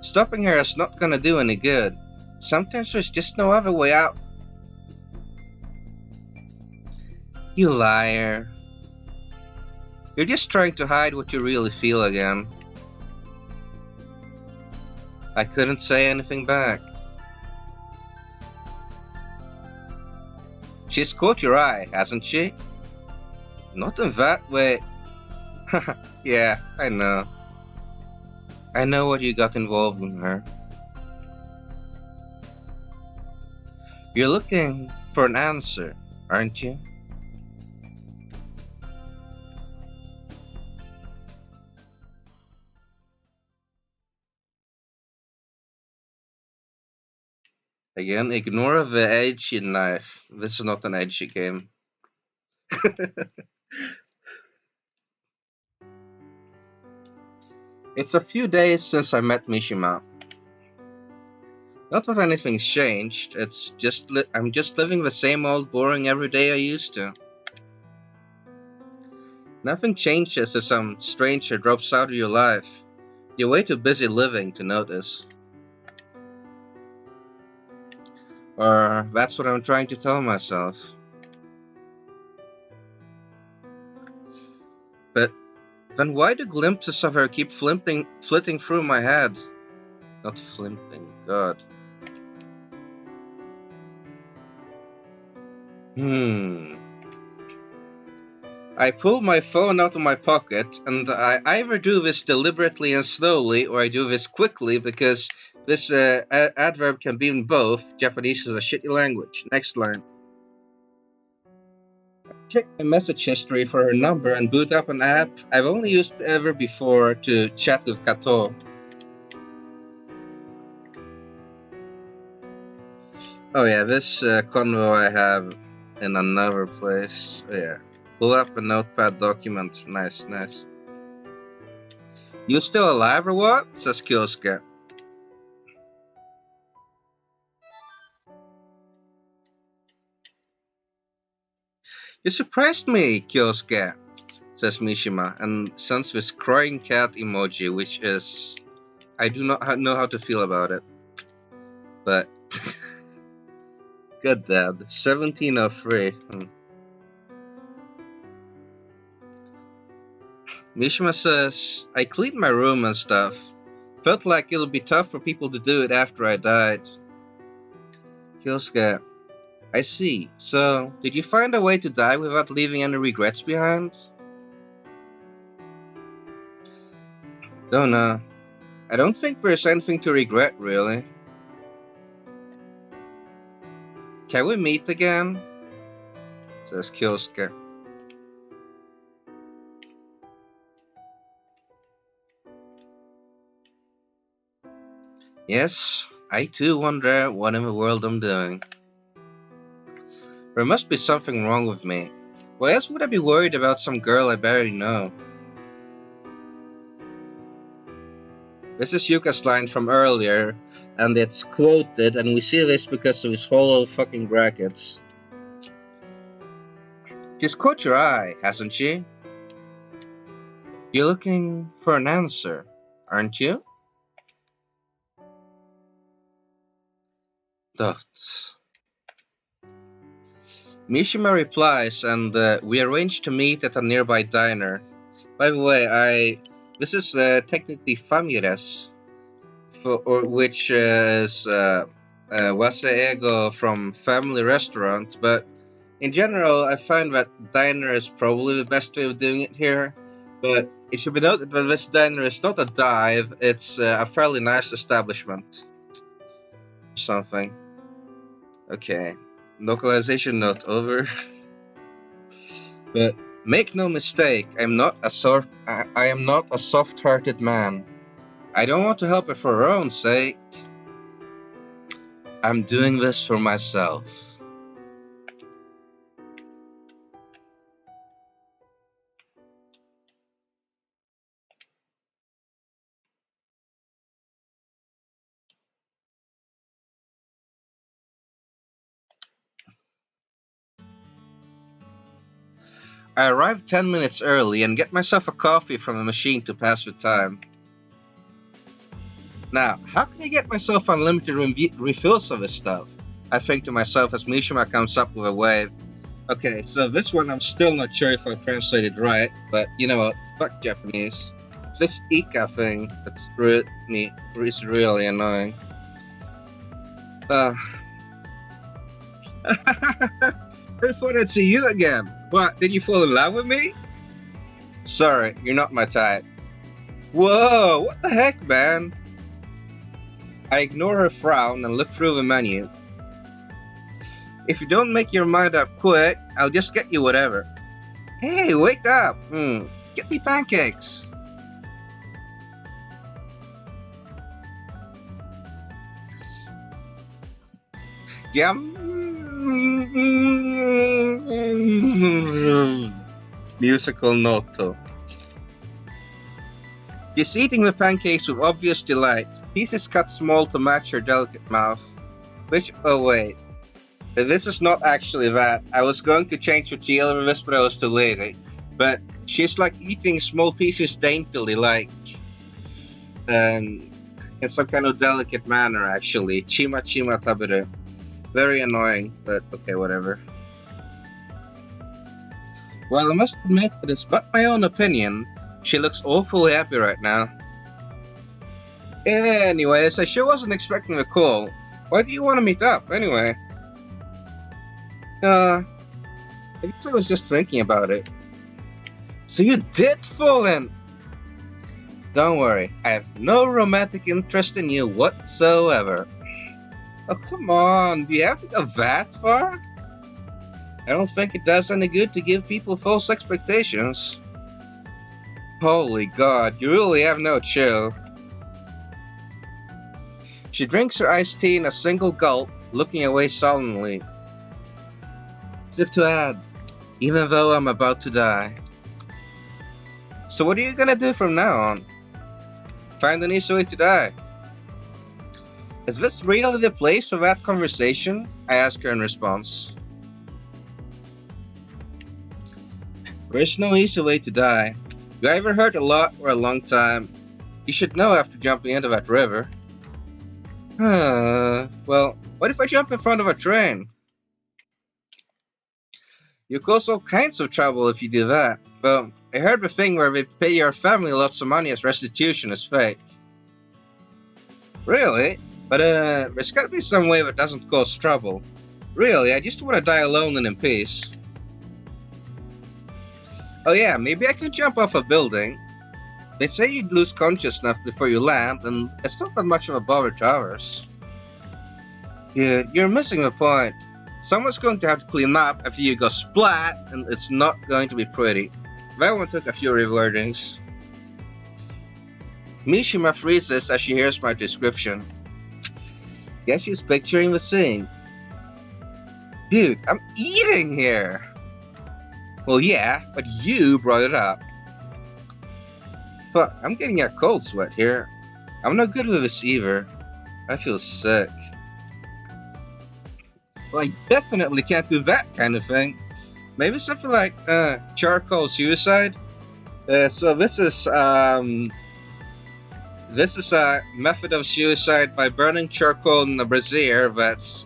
A: Stopping her is not gonna do any good. Sometimes there's just no other way out. You liar. You're just trying to hide what you really feel again. I couldn't say anything back. She's caught your eye, hasn't she? Not in that way. Yeah, I know. I know what you got involved in her. You're looking for an answer, aren't you? Again, ignore the edgy knife. This is not an edgy game. It's a few days since I met Mishima. Not that anything's changed, it's just I'm just living the same old boring everyday I used to. Nothing changes if some stranger drops out of your life. You're way too busy living to notice. Or that's what I'm trying to tell myself. But then why do glimpses of her keep flitting through my head? Not flimping, God. I pull my phone out of my pocket, and I either do this deliberately and slowly, or I do this quickly because this adverb can be in both. Japanese is a shitty language. Next line. Check my message history for her number and boot up an app I've only used ever before to chat with Kato. Oh yeah, this convo I have in another place. Oh yeah. Pull up a notepad document. Nice, nice. You still alive or what? Says Kyosuke. You surprised me, Kyosuke, says Mishima, and sends this crying cat emoji, which is... I do not know how to feel about it. But... Good dad. 1703. Mishima says, I cleaned my room and stuff. Felt like it'll be tough for people to do it after I died. Kyosuke, I see. So, did you find a way to die without leaving any regrets behind? Don't know. I don't think there's anything to regret, really. Can we meet again? Says Kyosuke. Yes, I too wonder what in the world I'm doing. There must be something wrong with me. Why else would I be worried about some girl I barely know? This is Yuka's line from earlier, and it's quoted, and we see this because of his hollow fucking brackets. She's caught your eye, hasn't she? You're looking for an answer, aren't you? Dot. Mishima replies, and we arrange to meet at a nearby diner. By the way, this is technically Famires, which is waseego from family restaurant, but in general, I find that diner is probably the best way of doing it here. But it should be noted that this diner is not a dive; it's a fairly nice establishment. Something. Okay. Localization note over. But make no mistake, I am not a soft-hearted man. I don't want to help her for her own sake. I'm doing this for myself. I arrive 10 minutes early and get myself a coffee from a machine to pass the time. Now, how can I get myself unlimited refills of this stuff? I think to myself as Mishima comes up with a wave. Okay, so this one I'm still not sure if I translated right, but you know what? Fuck Japanese. This Ika thing, is really annoying. I thought I'd see you again. What, did you fall in love with me? Sorry, you're not my type. Whoa, what the heck, man? I ignore her frown and look through the menu. If you don't make your mind up quick, I'll just get you whatever. Hey, wake up! Get me pancakes! Yum! Musical noto. She's eating the pancakes with obvious delight, pieces cut small to match her delicate mouth. Oh wait. This is not actually that. I was going to change the TL of this, but I was too late. But she's like eating small pieces daintily, like in some kind of delicate manner, actually. Chima tabere. Very annoying, but okay, whatever. Well, I must admit that it's but my own opinion. She looks awfully happy right now. Anyways, I sure wasn't expecting a call. Why do you want to meet up, anyway? I guess I was just thinking about it. So you did fall in! Don't worry, I have no romantic interest in you whatsoever. Oh, come on, do you have to go that far? I don't think it does any good to give people false expectations. Holy God, you really have no chill. She drinks her iced tea in a single gulp, looking away sullenly. As if to add, even though I'm about to die. So what are you gonna do from now on? Find an easy way to die. Is this really the place for that conversation? I ask her in response. There is no easy way to die. You either hurt a lot or a long time. You should know after jumping into that river. Well, what if I jump in front of a train? You cause all kinds of trouble if you do that. Well, I heard the thing where they pay your family lots of money as restitution is fake. Really? But there's gotta be some way that doesn't cause trouble. Really, I just wanna die alone and in peace. Oh yeah, maybe I could jump off a building. They say you'd lose consciousness before you land, and it's not that much of a bother to others. Dude, you're missing the point. Someone's going to have to clean up after you go splat, and it's not going to be pretty. That one took a few rewordings. Mishima freezes as she hears my description. Guess she's picturing the scene. Dude, I'm eating here! Well, yeah, but you brought it up. Fuck, I'm getting a cold sweat here. I'm not good with this either. I feel sick. Well, I definitely can't do that kind of thing. Maybe something like charcoal suicide. So this is a method of suicide by burning charcoal in a brazier. That's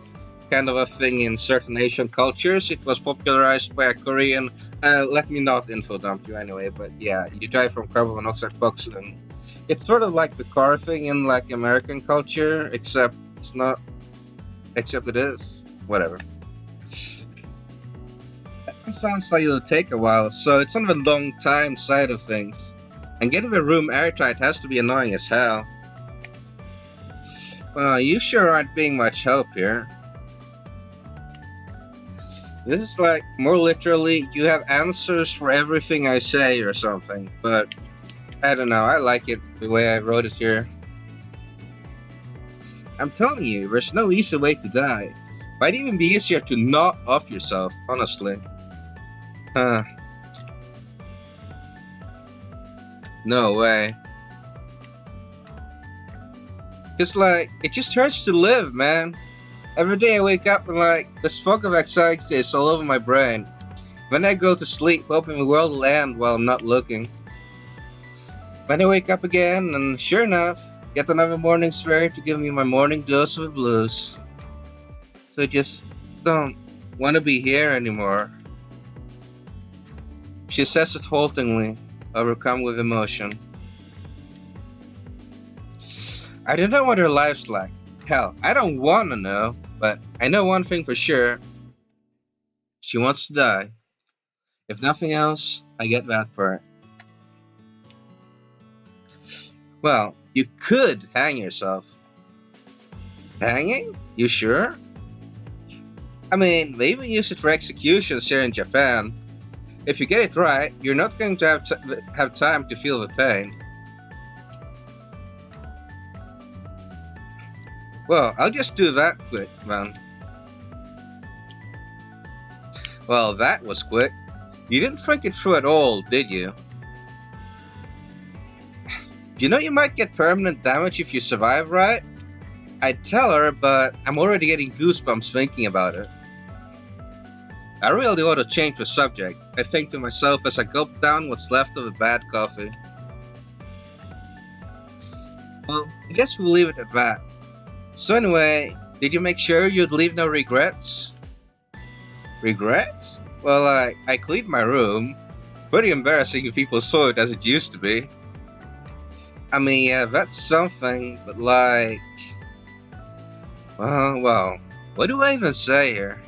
A: kind of a thing in certain Asian cultures. It was popularized by a Korean. Let me not info dump you anyway, but yeah, you die from carbon monoxide poisoning. It's sort of like the car thing in like American culture, except it's not. Except it is. Whatever. That sounds like it'll take a while, so it's on the long time side of things. And getting the room airtight has to be annoying as hell. Well, you sure aren't being much help here. This is like, more literally, you have answers for everything I say or something, but I don't know, I like it the way I wrote it here. I'm telling you, there's no easy way to die. Might even be easier to not off yourself, honestly. No way. Cause like, it just hurts to live, man. Every day I wake up and like, this fog of anxiety is all over my brain. Then I go to sleep hoping the world will end while I'm not looking. Then I wake up again and sure enough, get another morning spirit to give me my morning dose of the blues. So I just don't want to be here anymore. She says it haltingly, overcome with emotion. I don't know what her life's like. Hell, I don't want to know, but I know one thing for sure. She wants to die. If nothing else, I get that part. Well, you could hang yourself. Hanging? You sure? I mean, they even use it for executions here in Japan. If you get it right, you're not going to have time to feel the pain. Well, I'll just do that quick, then. Well, that was quick. You didn't think it through at all, did you? Do you know you might get permanent damage if you survive, right? I'd tell her, but I'm already getting goosebumps thinking about it. I really ought to change the subject, I think to myself as I gulp down what's left of the bad coffee. Well, I guess we'll leave it at that. So anyway, did you make sure you'd leave no regrets? Regrets? Well, I cleaned my room. Pretty embarrassing if people saw it as it used to be. I mean, yeah, that's something, but like... well, what do I even say here?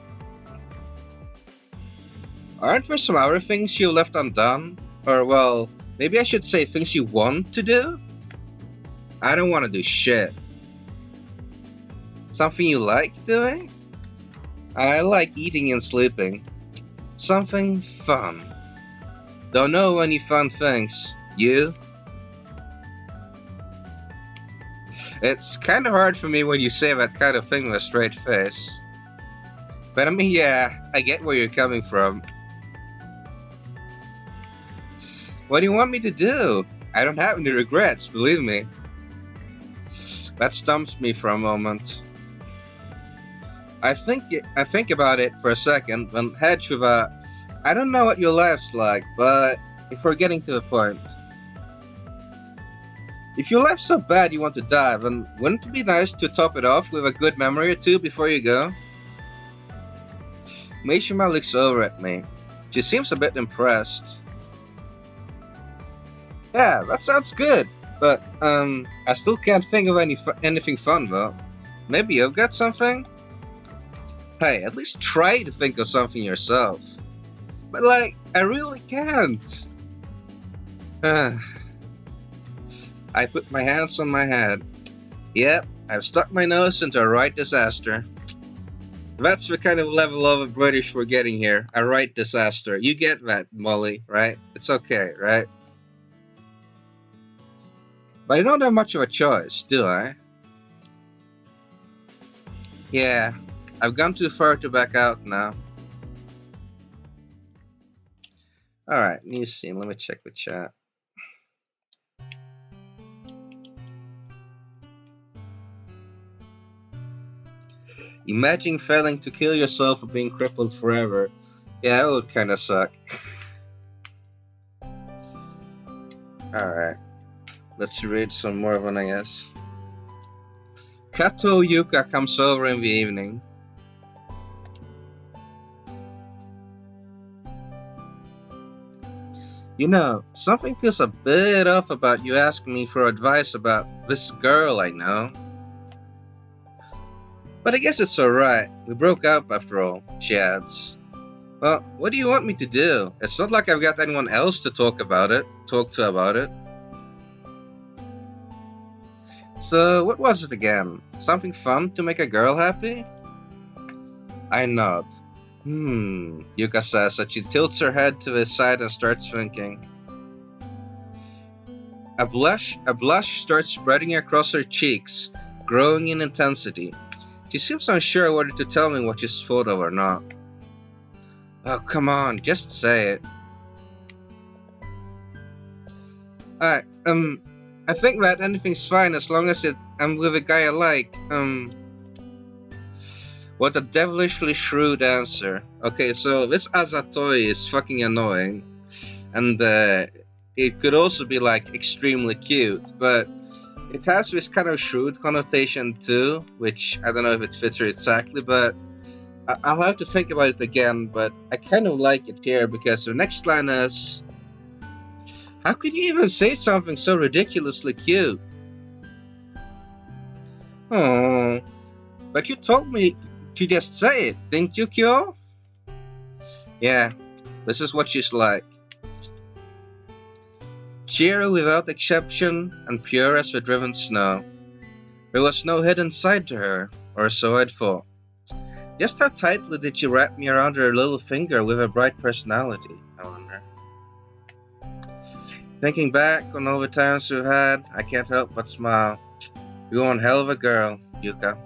A: Aren't there some other things you left undone? Or, well, maybe I should say things you want to do? I don't want to do shit. Something you like doing? I like eating and sleeping. Something fun. Don't know any fun things. You? It's kind of hard for me when you say that kind of thing with a straight face. But I mean, yeah, I get where you're coming from. What do you want me to do? I don't have any regrets, believe me. That stumps me for a moment. I think about it for a second, then hedge with a... I don't know what your life's like, but if we're getting to the point. If your life's so bad you want to die, then wouldn't it be nice to top it off with a good memory or two before you go? Mishima looks over at me. She seems a bit impressed. Yeah, that sounds good, but I still can't think of anything fun though. Maybe you've got something? Hey, at least try to think of something yourself. But like, I really can't. I put my hands on my head. Yep, I've stuck my nose into a right disaster. That's the kind of level of a British we're getting here. A right disaster. You get that, Molly, right? It's okay, right? But I don't have much of a choice, do I? Yeah, I've gone too far to back out now. Alright, new scene. Let me check the chat. Imagine failing to kill yourself or being crippled forever. Yeah, it would kinda suck. Alright. Let's read some more of one, I guess. Kato Yuka comes over in the evening. You know, something feels a bit off about you asking me for advice about this girl I know. But I guess it's alright. We broke up after all, she adds. Well, what do you want me to do? It's not like I've got anyone else to talk to about it. So, what was it again? Something fun to make a girl happy? I nod. Yuka says that she tilts her head to the side and starts thinking. A blush starts spreading across her cheeks, growing in intensity. She seems unsure whether to tell me what she's thought of or not. Oh, come on, just say it. Alright, I think that anything's fine as long as I'm with a guy I like. What a devilishly shrewd answer. Okay, so this Azatoi is fucking annoying. And it could also be like extremely cute, but it has this kind of shrewd connotation too, which I don't know if it fits her exactly, but I'll have to think about it again, but I kind of like it here because the next line is... How could you even say something so ridiculously cute? Oh, but you told me to just say it, didn't you, Kyo? Yeah, this is what she's like. Cheery without exception and pure as the driven snow. There was no hidden side to her, or so I'd thought. Just how tightly did she wrap me around her little finger with her bright personality, I wonder. Thinking back on all the times we've had, I can't help but smile. You're one hell of a girl, Yuka.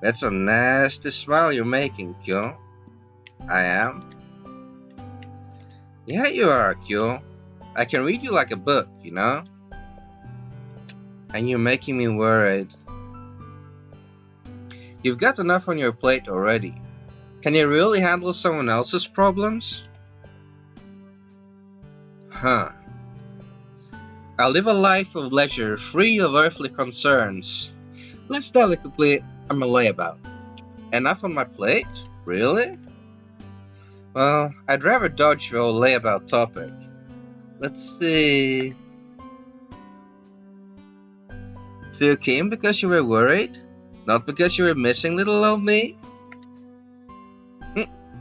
A: That's a nasty smile you're making, Kyo. I am? Yeah, you are, Kyo. I can read you like a book, you know? And you're making me worried. You've got enough on your plate already. Can you really handle someone else's problems? Huh. I live a life of leisure, free of earthly concerns. Less delicately, I'm a layabout. Enough on my plate? Really? Well, I'd rather dodge the whole layabout topic. Let's see. So you came because you were worried? Not because you were missing little old me?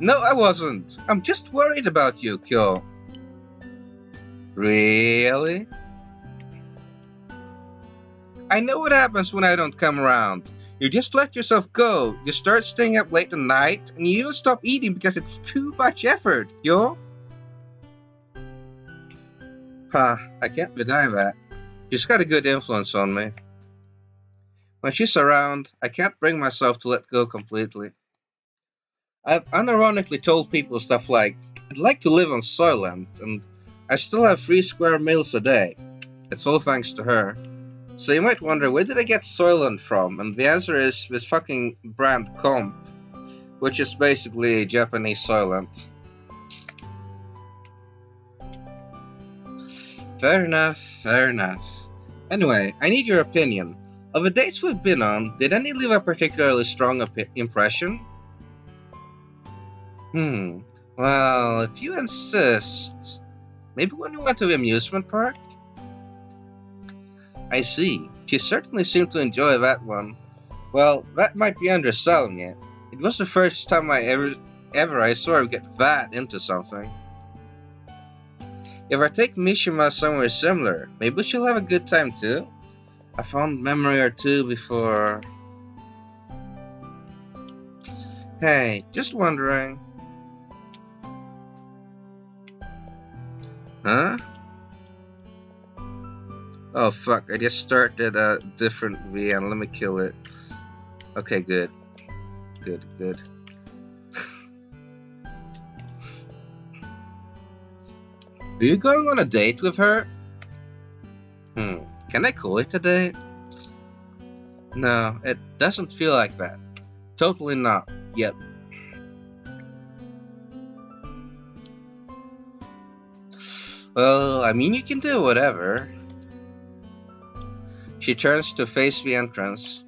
A: No, I wasn't. I'm just worried about you, Kyo. Really? I know what happens when I don't come around. You just let yourself go. You start staying up late at night, and you even stop eating because it's too much effort, Kyo. I can't deny that. She's got a good influence on me. When she's around, I can't bring myself to let go completely. I've unironically told people stuff like, I'd like to live on Soylent, and I still have 3 square meals a day. It's all thanks to her. So you might wonder, where did I get Soylent from? And the answer is this fucking brand Comp, which is basically Japanese Soylent. Fair enough, fair enough. Anyway, I need your opinion. Of the dates we've been on, did any leave a particularly strong impression? Well, if you insist. Maybe when we went to the amusement park? I see. She certainly seemed to enjoy that one. Well, that might be underselling it. It was the first time I ever saw her get that into something. If I take Mishima somewhere similar, maybe she'll have a good time too. I found memory or two before. Hey, just wondering. Huh? Oh fuck, I just started a different VM. Let me kill it. Okay, good. Good. Are you going on a date with her? Can I call it a date? No, it doesn't feel like that. Totally not. Yep. Well, I mean, you can do whatever. She turns to face the entrance.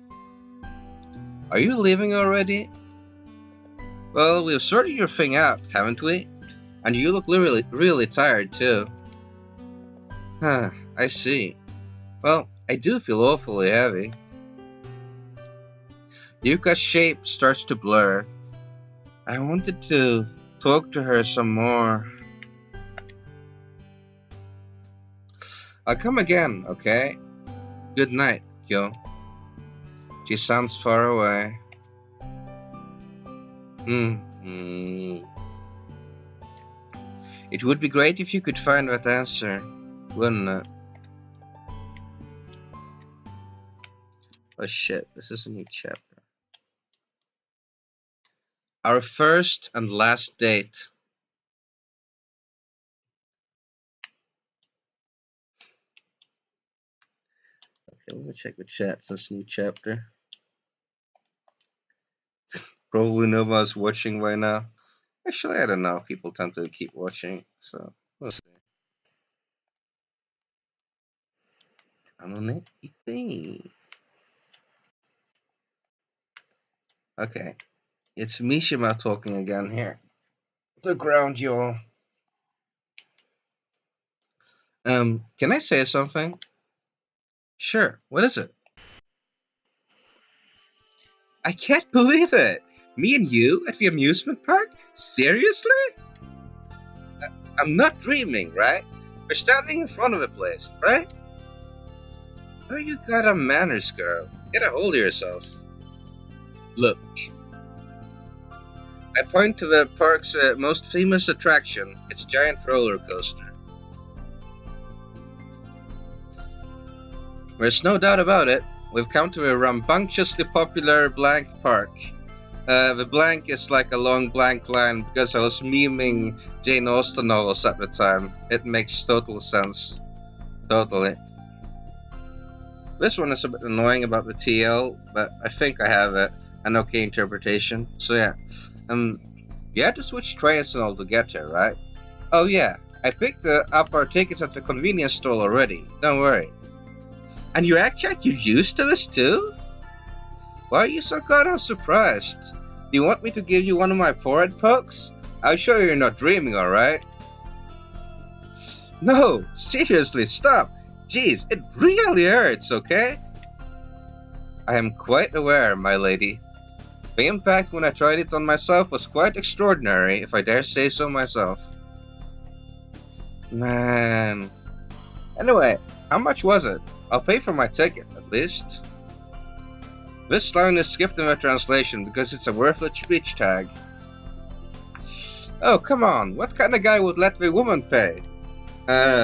A: Are you leaving already? Well, we've sorted your thing out, haven't we? And you look really tired too. I see. Well, I do feel awfully heavy. Yuka's shape starts to blur. I wanted to talk to her some more. I'll come again, okay? Good night, Kyo. She sounds far away. It would be great if you could find that answer, wouldn't it? Oh shit, this is a new chapter. Our first and last date. Okay, let me check the chat since new chapter. Probably nobody's watching right now. Actually, I don't know. People tend to keep watching, so we'll see. I'm on it. Okay, it's Mishima talking again here. To ground you all. Can I say something? Sure. What is it? I can't believe it. Me and you at the amusement park? Seriously? I'm not dreaming, right? We're standing in front of a place, right? Oh, you got a manners, girl. Get a hold of yourself. Look. I point to the park's most famous attraction, its giant roller coaster. There's no doubt about it. We've come to a rambunctiously popular blank park. The blank is like a long blank line because I was memeing Jane Austen novels at the time. It makes total sense. Totally. This one is a bit annoying about the TL, but I think I have an okay interpretation. So yeah. You had to switch trains and all to get here, right? Oh yeah, I picked up our tickets at the convenience store already. Don't worry. And you act like you're used to this too? Why are you so kind of surprised? Do you want me to give you one of my forehead pokes? I'm sure you're not dreaming, alright? No, seriously, stop! Jeez, it really hurts, okay? I am quite aware, my lady. The impact when I tried it on myself was quite extraordinary, if I dare say so myself. Man. Anyway, how much was it? I'll pay for my ticket, at least. This line is skipped in the translation because it's a worthless speech tag. Oh, come on, what kind of guy would let the woman pay?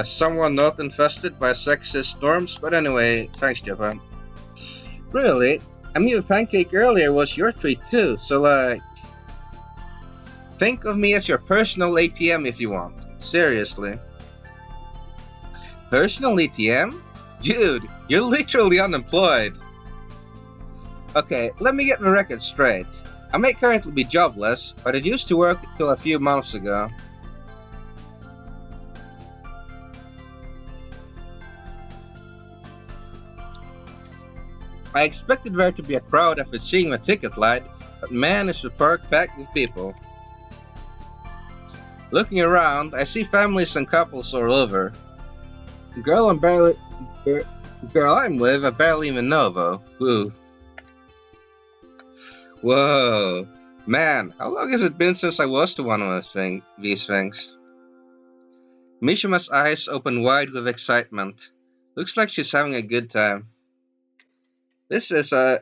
A: Someone not infested by sexist norms, but anyway, thanks, Japan. Really? I mean, the pancake earlier was your treat too, so like... Think of me as your personal ATM if you want. Seriously. Personal ATM? Dude, you're literally unemployed. Okay, let me get the record straight. I may currently be jobless, but I used to work until a few months ago. I expected there to be a crowd after seeing the ticket line, but man is the park packed with people. Looking around, I see families and couples all over. The girl I'm with, I barely even know though. Woo. Whoa. Man, how long has it been since I was to one of these things? Mishima's eyes open wide with excitement. Looks like she's having a good time. This is a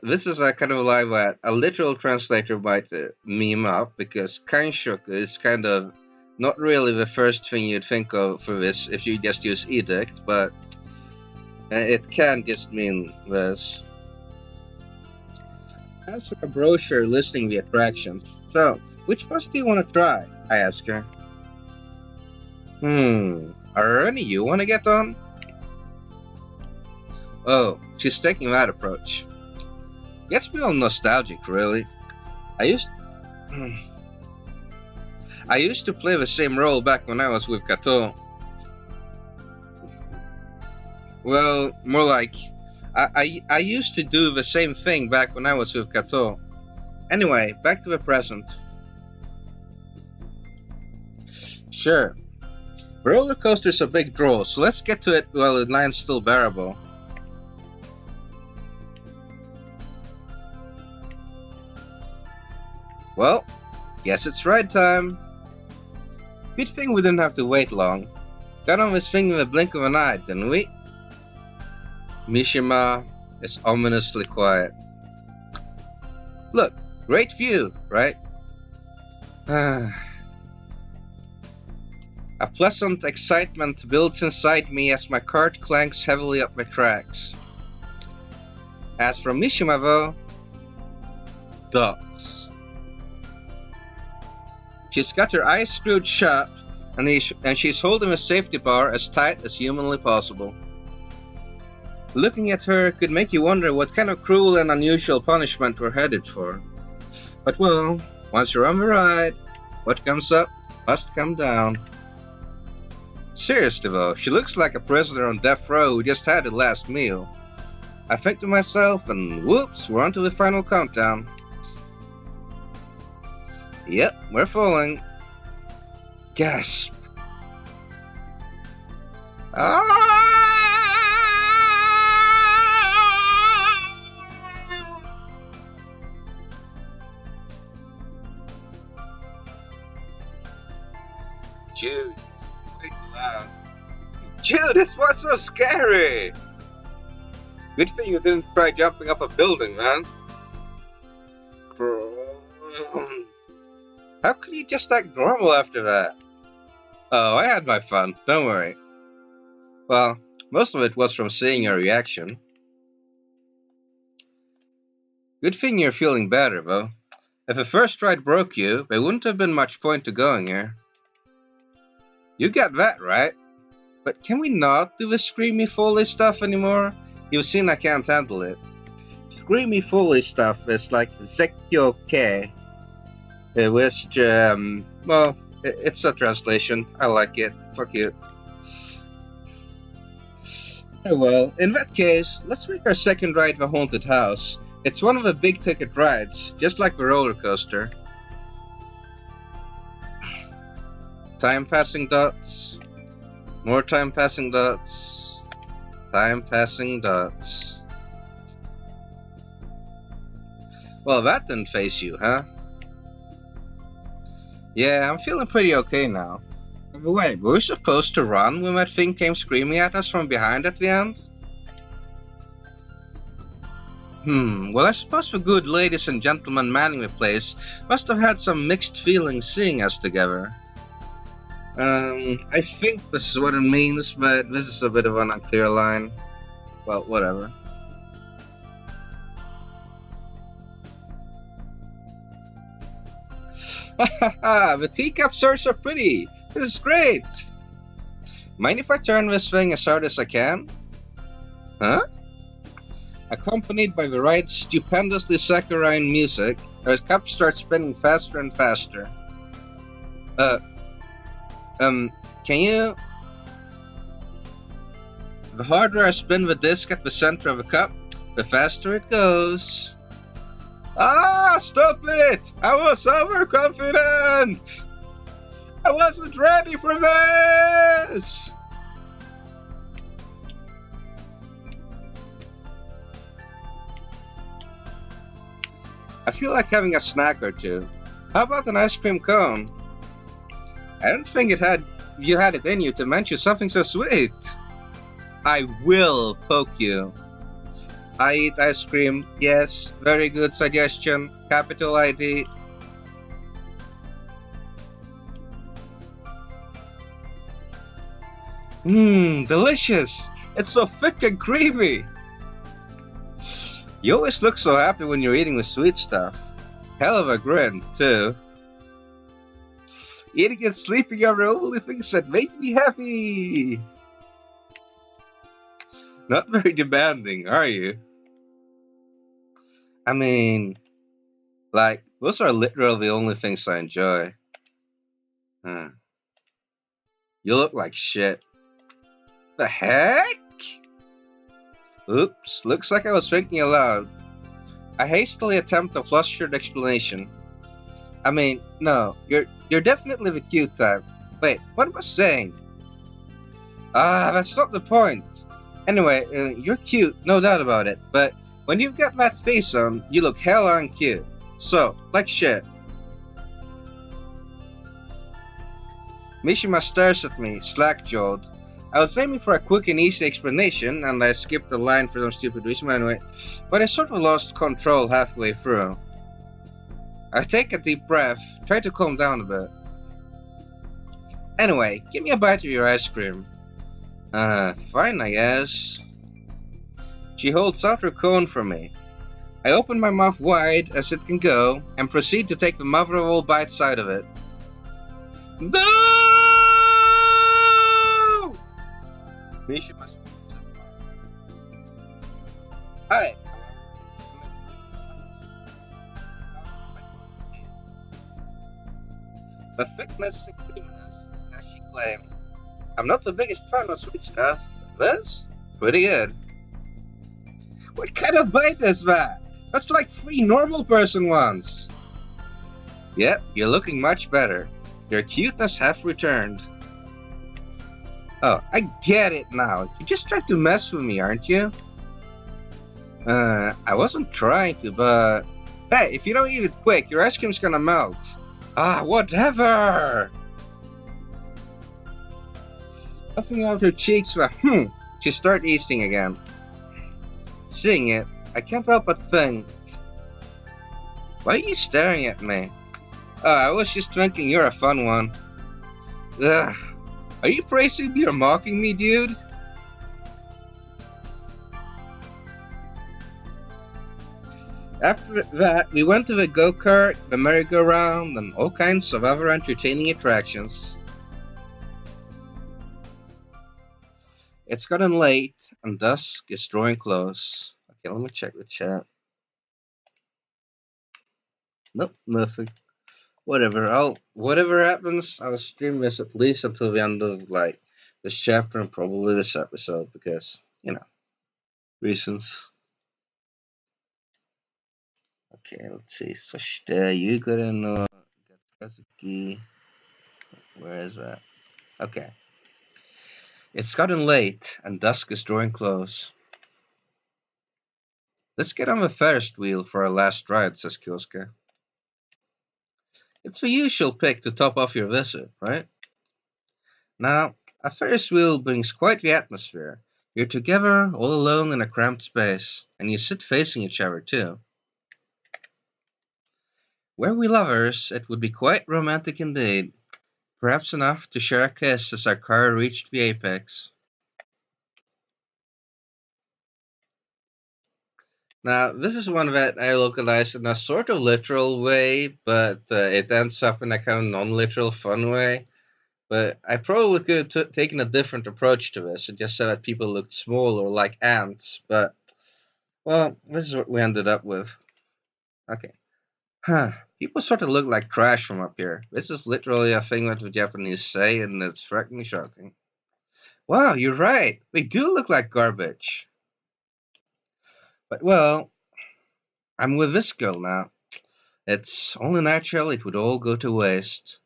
A: kind of lie that a literal translator might meme up, because Kanshoku is kind of not really the first thing you'd think of for this if you just use edict, but it can just mean this. As for a brochure listing the attractions. So, which bus do you want to try? I ask her. Are there any you want to get on? Oh, she's taking that approach. Gets me all nostalgic, really. I used to play the same role back when I was with Kato. Well, more like, I used to do the same thing back when I was with Kato. Anyway, back to the present. Sure. The roller coaster's a big draw, so let's get to it while the line's still bearable. Well, guess it's ride time. Good thing we didn't have to wait long. Got on this thing in the blink of an eye, didn't we? Mishima is ominously quiet. Look, great view, right? A pleasant excitement builds inside me as my cart clanks heavily up the tracks. As for Mishima though, dots. She's got her eyes screwed shut, and she's holding the safety bar as tight as humanly possible. Looking at her could make you wonder what kind of cruel and unusual punishment we're headed for. But well, once you're on the ride, what comes up must come down. Seriously though, she looks like a prisoner on death row who just had her last meal. I think to myself, and whoops, we're on to the final countdown. Yep, we're falling. Gasp. Dude, man. Dude, this was so scary! Good thing you didn't try jumping off a building, man. How could you just act normal after that? Oh, I had my fun, don't worry. Well, most of it was from seeing your reaction. Good thing you're feeling better, though. If a first ride broke you, there wouldn't have been much point to going here. You got that right. But can we not do the screamy foley stuff anymore? You've seen I can't handle it. Screamy foley stuff is like Zekyoke. Which, well, it's a translation. I like it. Fuck you. Well, in that case, let's make our second ride the haunted house. It's one of the big ticket rides, just like the roller coaster. Time passing dots. More time passing dots. Time passing dots. Well, that didn't face you, huh? Yeah, I'm feeling pretty okay now. By the way, were we supposed to run when that thing came screaming at us from behind at the end? Well, I suppose the good ladies and gentlemen manning the place must have had some mixed feelings seeing us together. I think this is what it means, but this is a bit of an unclear line. Well, whatever. Hahaha, the teacups are so pretty! This is great! Mind if I turn this thing as hard as I can? Huh? Accompanied by the ride's stupendously saccharine music, our cup starts spinning faster and faster. Can you... The harder I spin the disc at the center of the cup, the faster it goes. Ah, stop it! I was overconfident! I wasn't ready for this! I feel like having a snack or two. How about an ice cream cone? I don't think you had it in you to mention something so sweet. I will poke you. I eat ice cream. Yes, very good suggestion. Capital ID. Delicious. It's so thick and creamy. You always look so happy when you're eating the sweet stuff. Hell of a grin, too. Eating and sleeping are the only things that make me happy. Not very demanding, are you? I mean, like, those are literally the only things I enjoy. You look like shit. The heck? Oops, looks like I was thinking aloud. I hastily attempt a flustered explanation. I mean, no, you're definitely the cute type. Wait, what am I saying? That's not the point. Anyway, you're cute, no doubt about it, but when you've got that face on, you look hella uncute. So, like shit. Mishima stares at me, slack-jawed. I was aiming for a quick and easy explanation, and I skipped the line for some stupid reason anyway, but I sort of lost control halfway through. I take a deep breath, try to calm down a bit. Anyway, give me a bite of your ice cream. Fine, I guess. She holds out her cone for me. I open my mouth wide as it can go, and proceed to take the mother of all bites out of it. No! Hi. The thickness and creaminess, as she claimed. I'm not the biggest fan of sweet stuff, but this? Pretty good. What kind of bite is that? That's like 3 normal person ones. Yep, you're looking much better. Your cuteness has returned. Oh, I get it now. You just tried to mess with me, aren't you? I wasn't trying to, but... Hey, if you don't eat it quick, your ice cream's gonna melt. Whatever! Puffing out her cheeks with she started eating again. Seeing it, I can't help but think, why are you staring at me? Oh, I was just thinking you're a fun one. Ugh. Are you praising me or mocking me, dude? After that, we went to the go-kart, the merry-go-round, and all kinds of other entertaining attractions. It's gotten late, and dusk is drawing close. Okay, let me check the chat. Nope, nothing. Whatever happens, I'll stream this at least until the end of this chapter and probably this episode because reasons. Okay, let's see. そして、夕暮れのKazuki. Where is that? Okay. It's gotten late, and dusk is drawing close. Let's get on the Ferris wheel for our last ride, says Kyosuke. It's the usual pick to top off your visit, right? Now, a Ferris wheel brings quite the atmosphere. You're together, all alone in a cramped space, and you sit facing each other too. Were we lovers, it would be quite romantic indeed. Perhaps enough to share a kiss as our car reached the apex. Now, this is one that I localized in a sort of literal way, but it ends up in a kind of non-literal fun way. But I probably could have taken a different approach to this and just said that people looked small or like ants, but, well, this is what we ended up with. Okay. Huh. People sort of look like trash from up here. This is literally a thing that the Japanese say, and it's frankly shocking. Wow, you're right. They do look like garbage. But, well, I'm with this girl now. It's only natural it would all go to waste.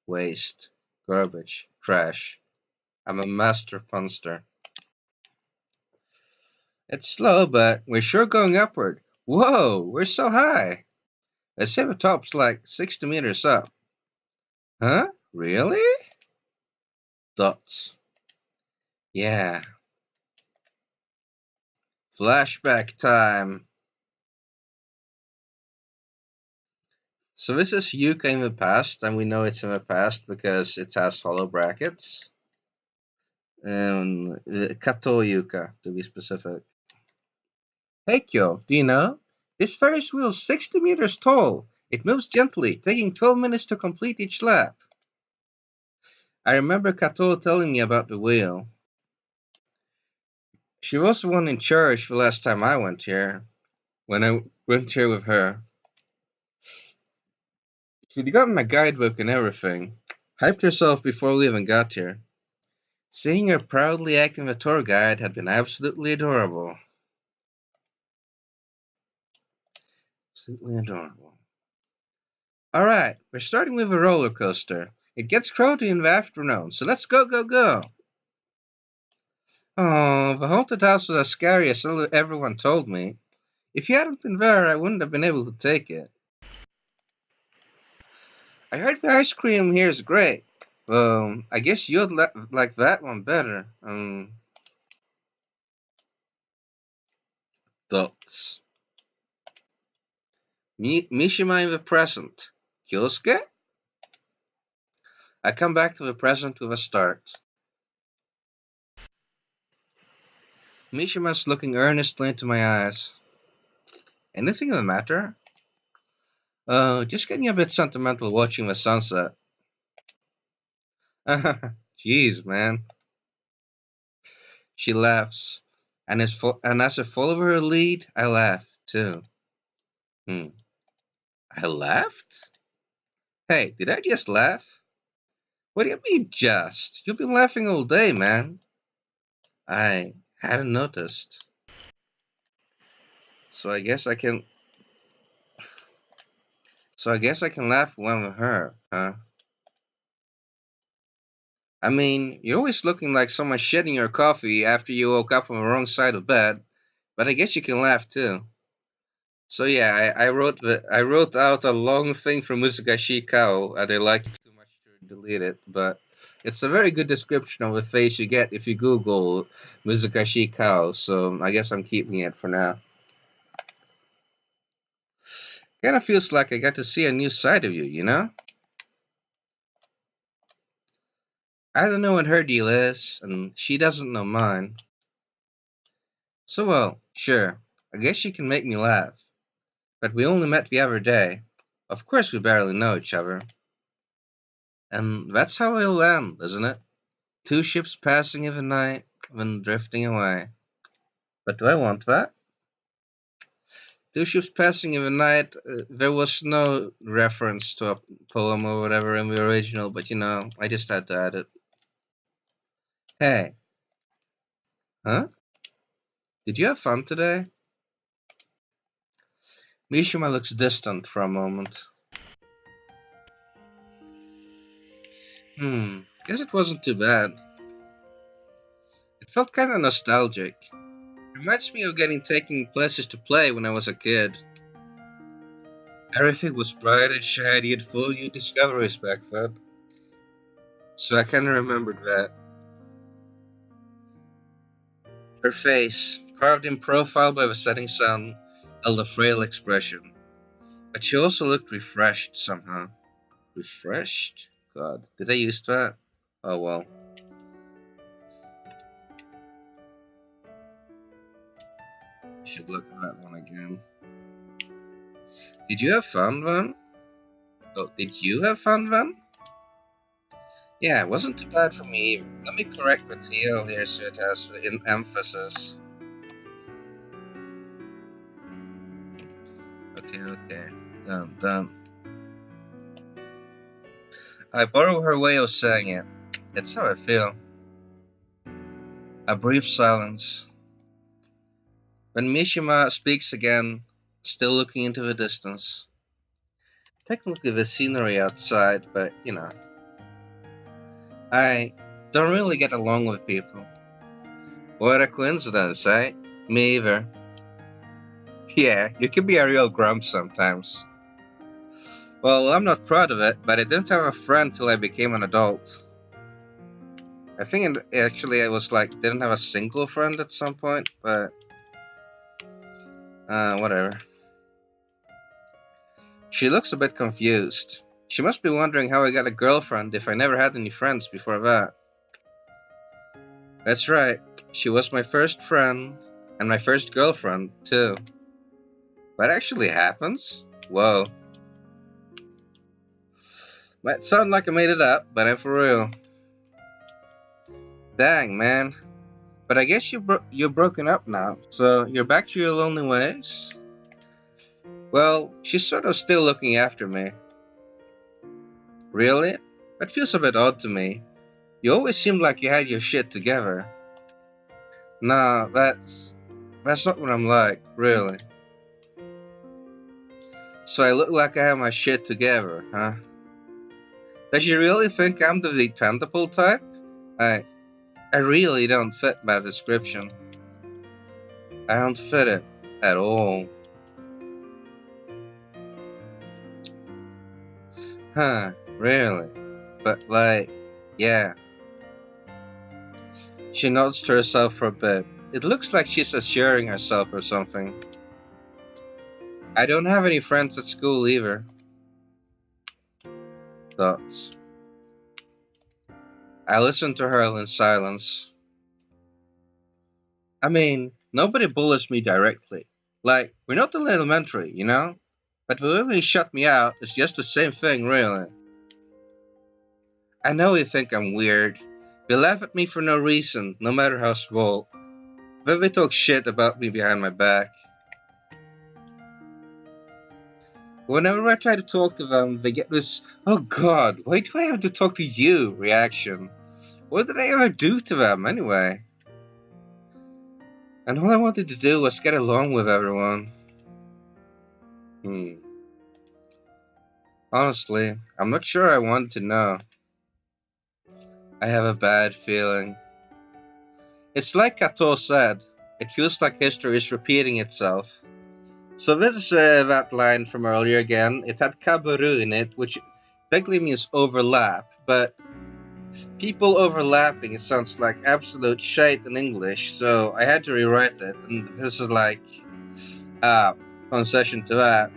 A: Waste. Garbage. Trash. I'm a master punster. It's slow, but we're sure going upward. Whoa, we're so high. They say the top's like 60 meters up. Huh? Really? Dots. Yeah. Flashback time. So this is Yuka in the past, and we know it's in the past because it has hollow brackets. And Kato Yuka, to be specific. Hey Kyo, do you know? This Ferris wheel is 60 meters tall. It moves gently, taking 12 minutes to complete each lap. I remember Kato telling me about the wheel. She was the one in charge the last time I went here, when I went here with her. She'd gotten a guidebook and everything. Hyped herself before we even got here. Seeing her proudly acting the tour guide had been absolutely adorable. Absolutely adorable. Alright, we're starting with a roller coaster. It gets crowded in the afternoon, so let's go, go, go. Oh, the haunted house was as scary as everyone told me. If you hadn't been there, I wouldn't have been able to take it. I heard the ice cream here is great. I guess you'd like that one better. Dots. Mishima in the present. Kyosuke? I come back to the present with a start. Mishima's looking earnestly into my eyes. Anything the matter? Just getting a bit sentimental watching the sunset. Jeez, man. She laughs, and as I follow her lead, I laugh too. I laughed? Hey, did I just laugh? What do you mean just? You've been laughing all day, man. I hadn't noticed. So I guess I can laugh when with her, huh? I mean, you're always looking like someone shedding your coffee after you woke up on the wrong side of bed, but I guess you can laugh too. So yeah, I wrote out a long thing from Musakashi Kao, and I liked it too much to delete it, but It's a very good description of a face you get if you Google Muzakashi cow, so I guess I'm keeping it for now. Kinda feels like I got to see a new side of you, you know? I don't know what her deal is, and she doesn't know mine. So well, sure, I guess she can make me laugh. But we only met the other day. Of course we barely know each other. And that's how it'll end, isn't it? Two ships passing in the night, then drifting away. But do I want that? Two ships passing in the night, there was no reference to a poem or whatever in the original, but I just had to add it. Hey, huh? Did you have fun today? Mishima looks distant for a moment. Guess it wasn't too bad. It felt kinda nostalgic. Reminds me of getting taken places to play when I was a kid. Everything was bright and shiny and full of new discoveries back then. So I kinda remembered that. Her face, carved in profile by the setting sun, held a frail expression. But she also looked refreshed somehow. Refreshed? God, did I use that? Oh well. Should look at that one again. Did you have fun then? Oh, did you have fun then? Yeah, it wasn't too bad for me either. Let me correct the TL here so it has an emphasis. Okay. Done. I borrow her way of saying it. That's how I feel. A brief silence. When Mishima speaks again, still looking into the distance. Technically the scenery outside, but I don't really get along with people. What a coincidence, eh? Me either. Yeah, you can be a real grump sometimes. Well, I'm not proud of it, but I didn't have a friend till I became an adult. I think actually I was didn't have a single friend at some point, but whatever. She looks a bit confused. She must be wondering how I got a girlfriend if I never had any friends before that. That's right, she was my first friend, and my first girlfriend, too. What actually happens? Whoa. Might sound like I made it up, but I'm for real. Dang, man. But I guess you're broken up now, so you're back to your lonely ways? Well, she's sort of still looking after me. Really? That feels a bit odd to me. You always seemed like you had your shit together. Nah, that's not what I'm like, really. So I look like I have my shit together, huh? Does she really think I'm the dependable type? I really don't fit that description. I don't fit it at all. Huh, really? But yeah. She nods to herself for a bit. It looks like she's assuring herself or something. I don't have any friends at school either. Thoughts. I listen to her in silence. I mean, nobody bullies me directly. We're not in elementary, you know? But the way they shut me out is just the same thing, really. I know you think I'm weird. They laugh at me for no reason, no matter how small. Then they talk shit about me behind my back. Whenever I try to talk to them, they get this, "Oh god, why do I have to talk to you?" reaction. What did I ever do to them, anyway? And all I wanted to do was get along with everyone. Honestly, I'm not sure I want to know. I have a bad feeling. It's like Kato said, it feels like history is repeating itself. So this is that line from earlier again. It had kabaru in it, which technically means overlap, but People overlapping sounds like absolute shite in English, so I had to rewrite it, and this is like a concession to that.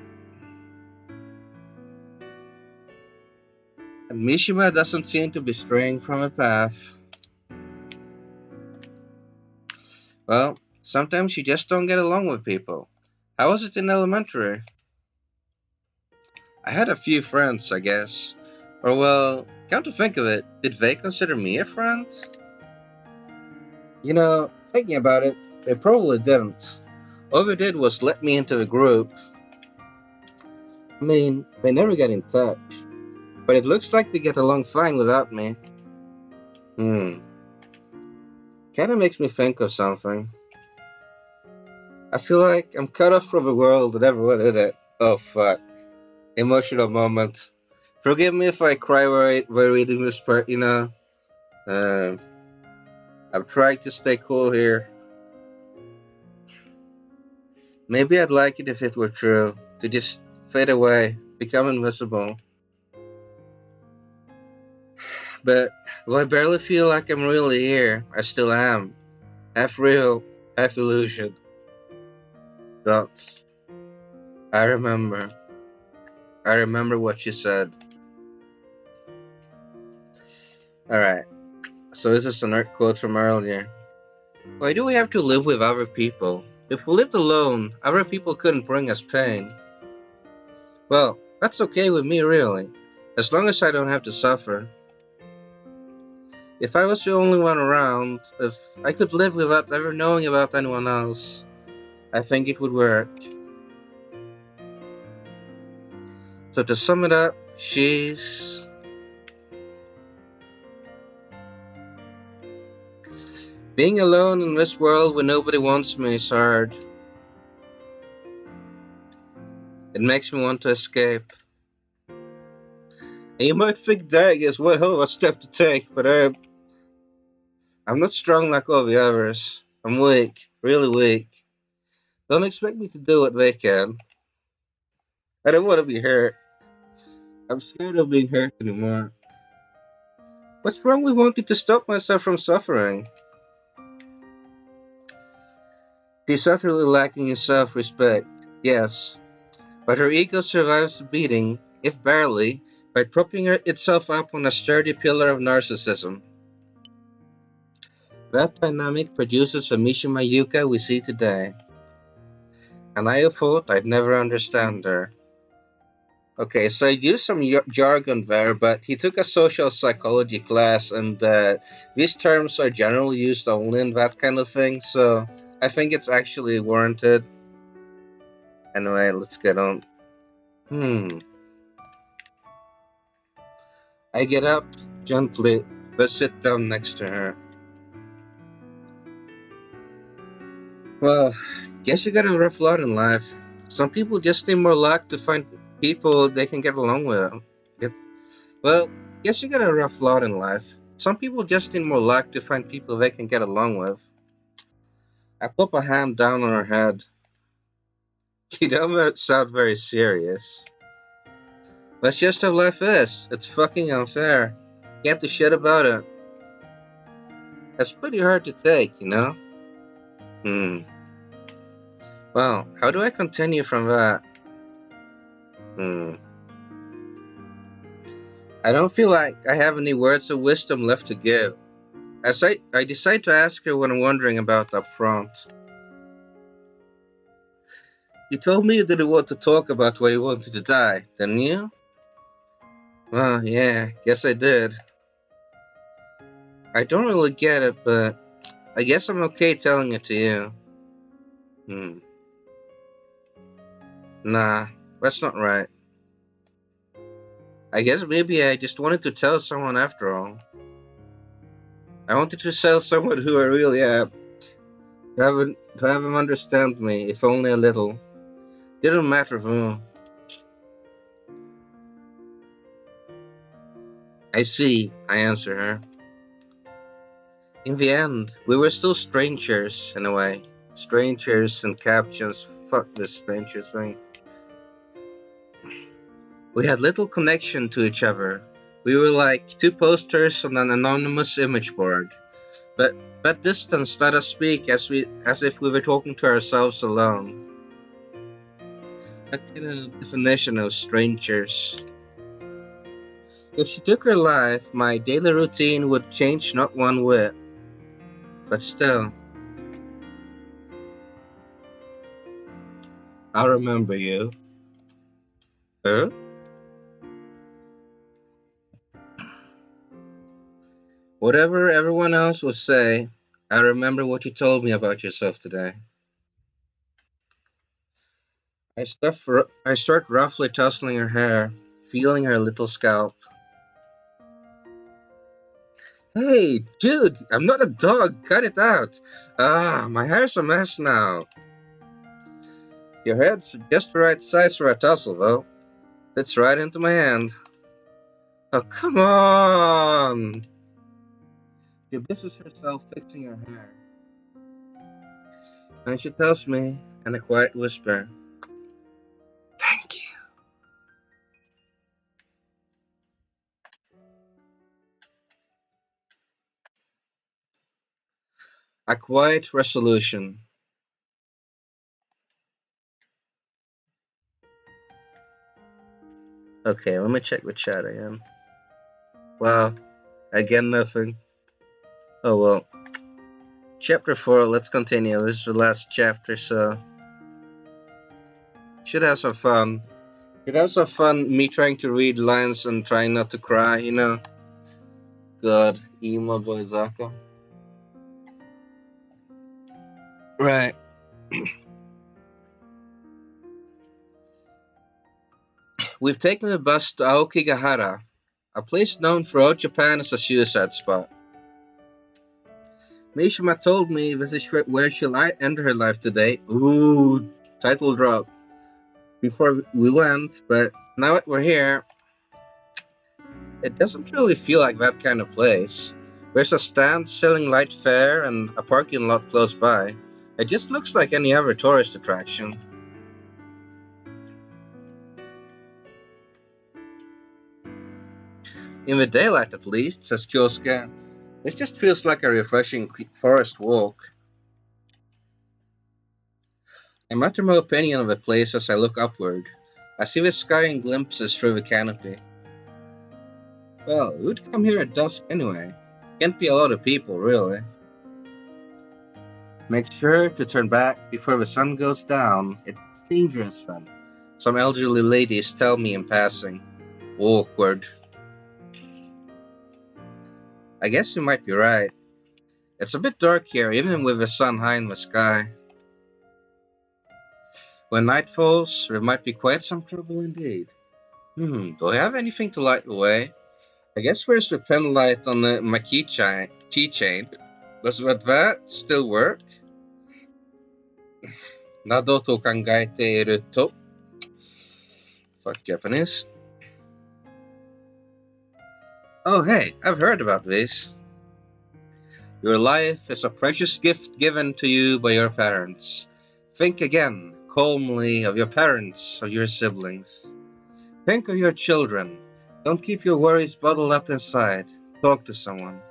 A: And Mishima doesn't seem to be straying from a path. Well, sometimes you just don't get along with people. How was it in elementary? I had a few friends, I guess. Or well, come to think of it, did they consider me a friend? Thinking about it, they probably didn't. All they did was let me into the group. I mean, they never got in touch. But it looks like they get along fine without me. Hmm. Kinda makes me think of something. I feel like I'm cut off from the world that ever wanted it. Oh fuck. Emotional moment. Forgive me if I cry while reading this part. Um, I'm trying to stay cool here. Maybe I'd like it if it were true. To just fade away, become invisible. But well, I barely feel like I'm really here. I still am. Half real, half illusion. Dots. I remember. I remember what you said. Alright, so this is an art quote from earlier. Why do we have to live with other people? If we lived alone, other people couldn't bring us pain. Well, that's okay with me, really. As long as I don't have to suffer. If I was the only one around, if I could live without ever knowing about anyone else, I think it would work. So to sum it up, she's... Being alone in this world where nobody wants me is hard. It makes me want to escape. And you might think dying is one hell of a step to take, but I'm not strong like all the others. I'm weak, really weak. Don't expect me to do what they can. I don't want to be hurt. I'm scared of being hurt anymore. What's wrong with wanting to stop myself from suffering? She's utterly lacking in self-respect, yes, but her ego survives the beating, if barely, by propping itself up on a sturdy pillar of narcissism. That dynamic produces the Mishima Yuka we see today, and I thought I'd never understand her. Okay, so I used some jargon there, but he took a social psychology class, and these terms are generally used only in that kind of thing, so I think it's actually warranted. Anyway, let's get on. I get up, gently, but sit down next to her. Well, guess you got a rough lot in life. Some people just need more luck to find people they can get along with. Get, well, guess you got a rough lot in life. Some people just need more luck to find people they can get along with. I pop a hand down on her head. You don't sound very serious. That's just how life is. It's fucking unfair. Can't do shit about it. That's pretty hard to take. Hmm. Well, how do I continue from that? Hmm. I don't feel like I have any words of wisdom left to give. I decide to ask her what I'm wondering about up front. You told me you didn't want to talk about why you wanted to die, didn't you? Well, yeah, guess I did. I don't really get it, but I guess I'm okay telling it to you. Hmm. Nah, that's not right. I guess maybe I just wanted to tell someone after all. I wanted to tell someone who I really am. To have him understand me, if only a little. Didn't matter who. I see, I answer her. In the end, we were still strangers, in a way. Strangers and captions, fuck this strangers thing. We had little connection to each other, We were like two posters on an anonymous image board. But that distance let us speak as if we were talking to ourselves alone. That kind of definition of strangers. If she took her life, my daily routine would change not one whit. But still, I remember you. Huh? Whatever everyone else would say, I remember what you told me about yourself today. I start roughly tussling her hair, feeling her little scalp. Hey, dude, I'm not a dog. Cut it out. Ah, my hair's a mess now. Your head's just the right size for a tussle, though. Fits right into my hand. Oh, come on! She busies herself fixing her hair. And she tells me, in a quiet whisper, thank you. A quiet resolution. Okay, let me check the chat again. Wow, again nothing. Oh well. Chapter 4, let's continue. This is the last chapter, so should have some fun. Should have some fun me trying to read lines and trying not to cry, you know? God, emo boy Zaka. Right. We've taken the bus to Aokigahara, a place known throughout Japan as a suicide spot. Mishima told me this is where she'll end her life today. Ooh, title drop. Before we went, but now that we're here, it doesn't really feel like that kind of place. There's a stand selling light fare and a parking lot close by. It just looks like any other tourist attraction. In the daylight at least, says Kyosuke. This just feels like a refreshing forest walk. I mutter my opinion of the place as I look upward. I see the sky in glimpses through the canopy. Well, who'd come here at dusk anyway? Can't be a lot of people, really. Make sure to turn back before the sun goes down. It's dangerous, fun. Some elderly ladies tell me in passing. Awkward. I guess you might be right. It's a bit dark here, even with the sun high in the sky. When night falls, there might be quite some trouble indeed. Do I have anything to light the way? I guess there's the pen light on my keychain. Does that still work? などと考えていると Fuck Japanese. Oh hey, I've heard about this. Your life is a precious gift given to you by your parents. Think again, calmly, of your parents, of your siblings. Think of your children. Don't keep your worries bottled up inside. Talk to someone.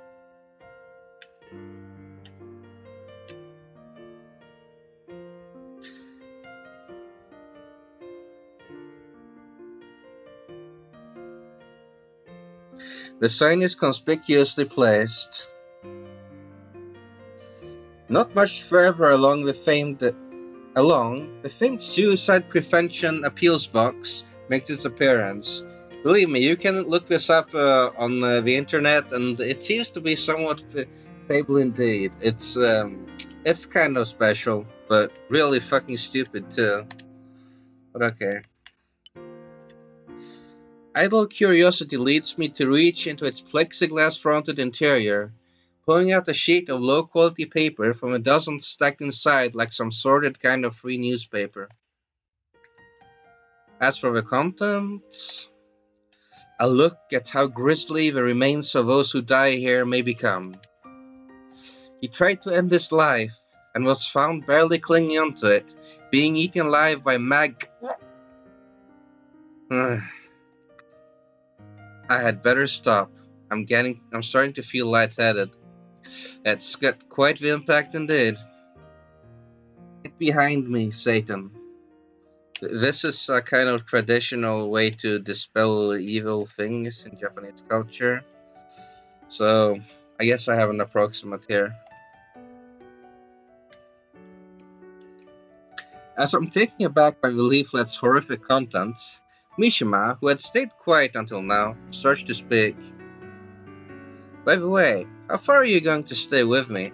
A: The sign is conspicuously placed. Not much further along the famed suicide prevention appeals box makes its appearance. Believe me, you can look this up on the internet, and it seems to be somewhat fable indeed. It's kind of special, but really fucking stupid too. But okay. Idle curiosity leads me to reach into its plexiglass-fronted interior, pulling out a sheet of low-quality paper from a dozen stacked inside like some sordid kind of free newspaper. As for the contents, a look at how grisly the remains of those who die here may become. He tried to end his life and was found barely clinging onto it, being eaten alive by I had better stop. I'm starting to feel lightheaded. It's got quite the impact indeed. Get behind me, Satan. This is a kind of traditional way to dispel evil things in Japanese culture. So, I guess I have an approximate here. As I'm taken aback by the leaflet's horrific contents, Mishima, who had stayed quiet until now, starts to speak. By the way, how far are you going to stay with me?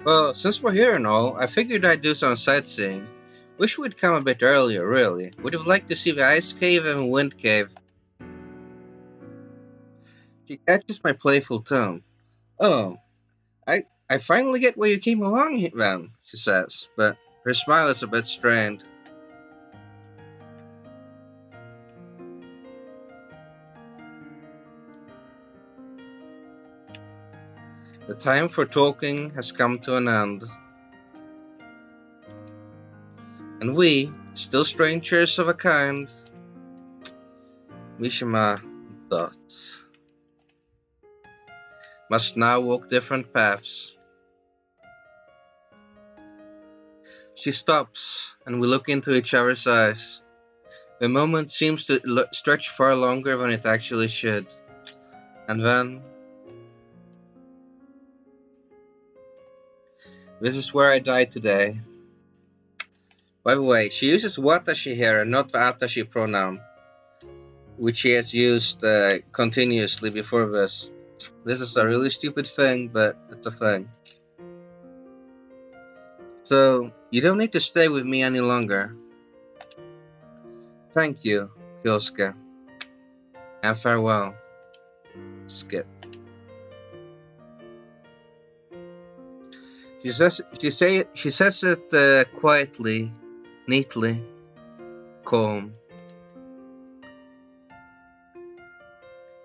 A: Well, since we're here and all, I figured I'd do some sightseeing. Wish we'd come a bit earlier, really. Would have liked to see the ice cave and wind cave. She catches my playful tone. Oh, I finally get why you came along then, she says, but her smile is a bit strained. The time for talking has come to an end, and we, still strangers of a kind, Mishima thought, must now walk different paths. She stops, and we look into each other's eyes. The moment seems to stretch far longer than it actually should. And then, this is where I die today. By the way, she uses Watashi here and not the Atashi pronoun, which she has used continuously before this. This is a really stupid thing, but it's a thing. So, you don't need to stay with me any longer. Thank you, Kyosuke. And farewell, Skip. She says it quietly, neatly, calm.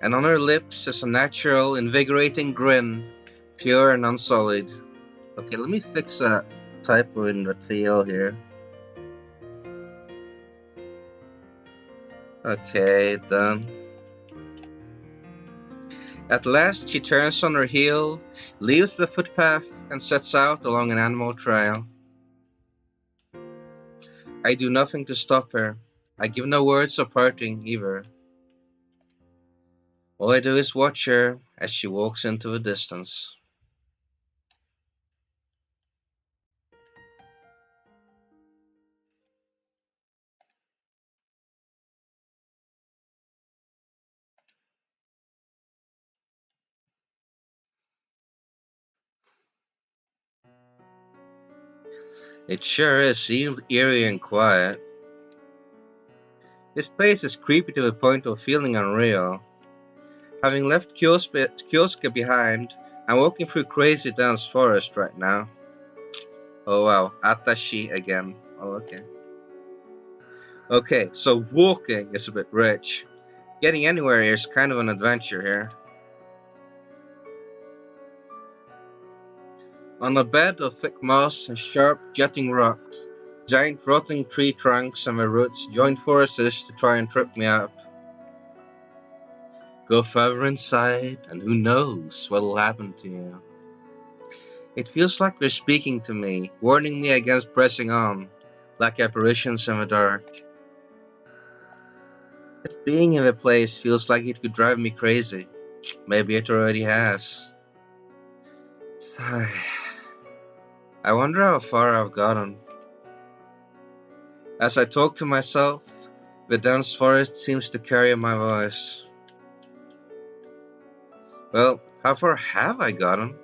A: And on her lips is a natural, invigorating grin, pure and unsullied. Okay, let me fix a typo in the TL here. Okay, done. At last she turns on her heel, leaves the footpath, and sets out along an animal trail. I do nothing to stop her. I give no words of parting either. All I do is watch her as she walks into the distance. It sure is eerie and quiet. This place is creepy to the point of feeling unreal. Having left Kyosuke behind, I'm walking through crazy dense forest right now. Oh wow, Atashi again. Oh, okay. Okay, so walking is a bit rich. Getting anywhere here is kind of an adventure here. On a bed of thick moss and sharp, jutting rocks, giant rotting tree trunks and their roots join forces to try and trip me up. Go further inside, and who knows what'll happen to you. It feels like they're speaking to me, warning me against pressing on, like apparitions in the dark. Just being in the place feels like it could drive me crazy. Maybe it already has. Sigh. I wonder how far I've gotten. As I talk to myself, the dense forest seems to carry my voice. Well, how far have I gotten?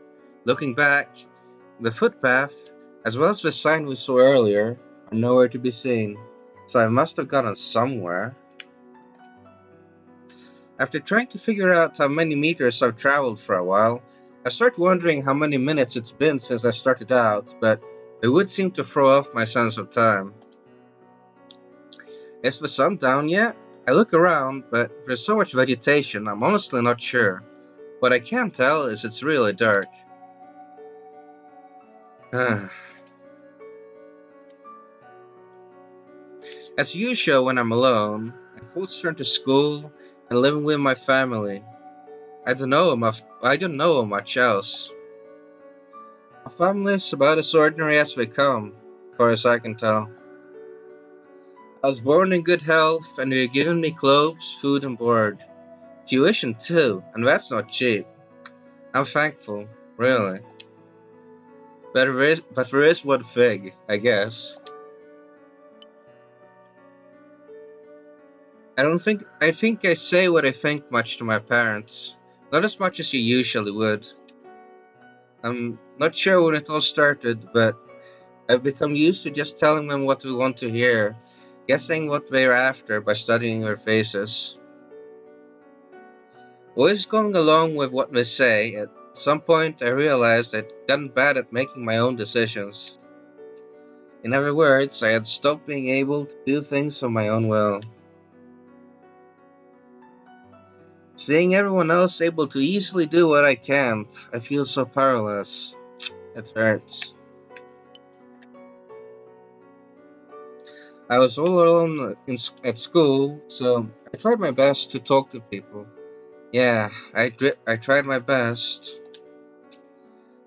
A: Looking back, the footpath, as well as the sign we saw earlier, are nowhere to be seen. So I must have gotten somewhere. After trying to figure out how many meters I've traveled for a while, I start wondering how many minutes it's been since I started out, but it would seem to throw off my sense of time. Is the sun down yet? I look around, but there's so much vegetation, I'm honestly not sure. What I can tell is it's really dark. As usual when I'm alone, I supposed to turn to school and living with my family. I don't know much else. My family is about as ordinary as they come, as far as I can tell. I was born in good health, and they've given me clothes, food, and board. Tuition too, and that's not cheap. I'm thankful, really. But there is one thing, I guess. I think I say what I think much to my parents. Not as much as you usually would. I'm not sure when it all started, but I've become used to just telling them what we want to hear, guessing what they're after by studying their faces. Always going along with what they say, at some point I realized I'd gotten bad at making my own decisions. In other words, I had stopped being able to do things on my own will. Seeing everyone else able to easily do what I can't, I feel so powerless. It hurts. I was all alone at school, so I tried my best to talk to people. Yeah, I tried my best.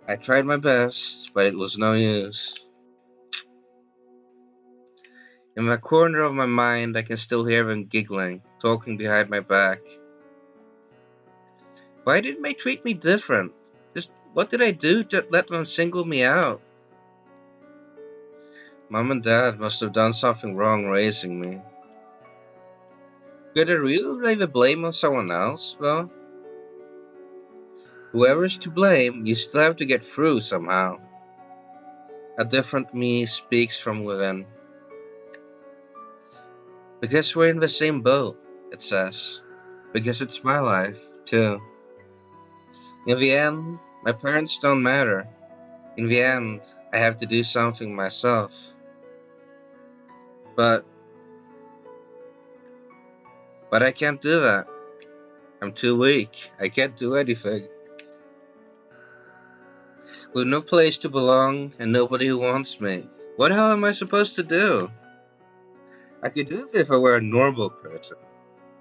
A: I tried my best, but it was no use. In the corner of my mind, I can still hear them giggling, talking behind my back. Why did they treat me different? Just what did I do to let them single me out? Mom and Dad must have done something wrong raising me. Could I really lay the blame on someone else? Well, whoever's to blame, you still have to get through somehow. A different me speaks from within. Because we're in the same boat, it says. Because it's my life, too. In the end, my parents don't matter. In the end, I have to do something myself. But I can't do that. I'm too weak. I can't do anything. With no place to belong and nobody who wants me. What the hell am I supposed to do? I could do it if I were a normal person.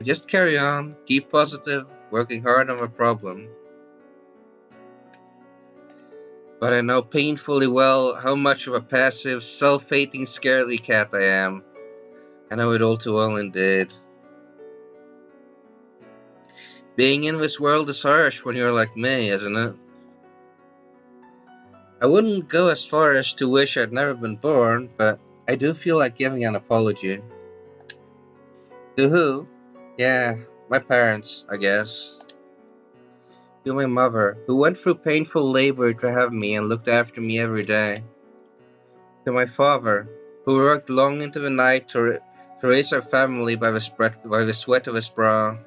A: Just carry on, keep positive, working hard on my problem. But I know painfully well how much of a passive, self-hating, scaredy cat I am. I know it all too well indeed. Being in this world is harsh when you're like me, isn't it? I wouldn't go as far as to wish I'd never been born, but I do feel like giving an apology. To who? Yeah, my parents, I guess. To my mother, who went through painful labor to have me and looked after me every day. To my father, who worked long into the night to raise our family by the sweat of his brow.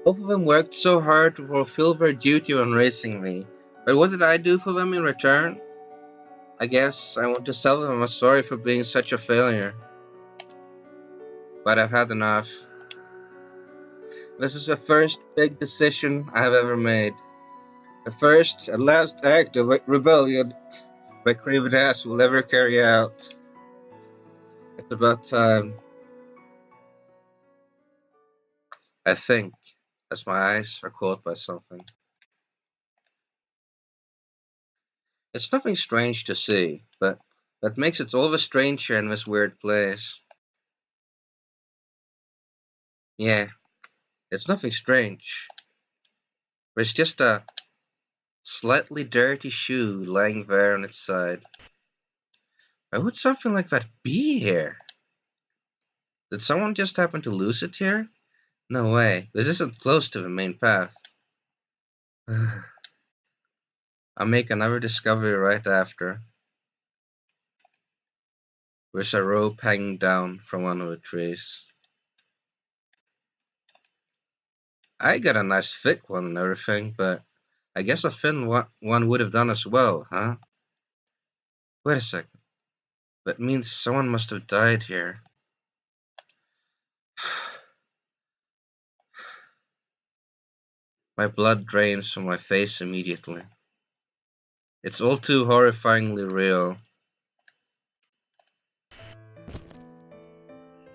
A: Both of them worked so hard to fulfill their duty on raising me, but what did I do for them in return? I guess I want to tell them I'm sorry for being such a failure. But I've had enough. This is the first big decision I have ever made. The first and last act of rebellion my craven ass will ever carry out. It's about time. I think, as my eyes are caught by something. It's nothing strange to see, but that makes it all the stranger in this weird place. Yeah, it's nothing strange. There's just a slightly dirty shoe lying there on its side. Why would something like that be here? Did someone just happen to lose it here? No way, this isn't close to the main path. I'll make another discovery right after. There's a rope hanging down from one of the trees. I got a nice thick one and everything, but I guess a thin one would have done as well, huh? Wait a second. That means someone must have died here. My blood drains from my face immediately. It's all too horrifyingly real.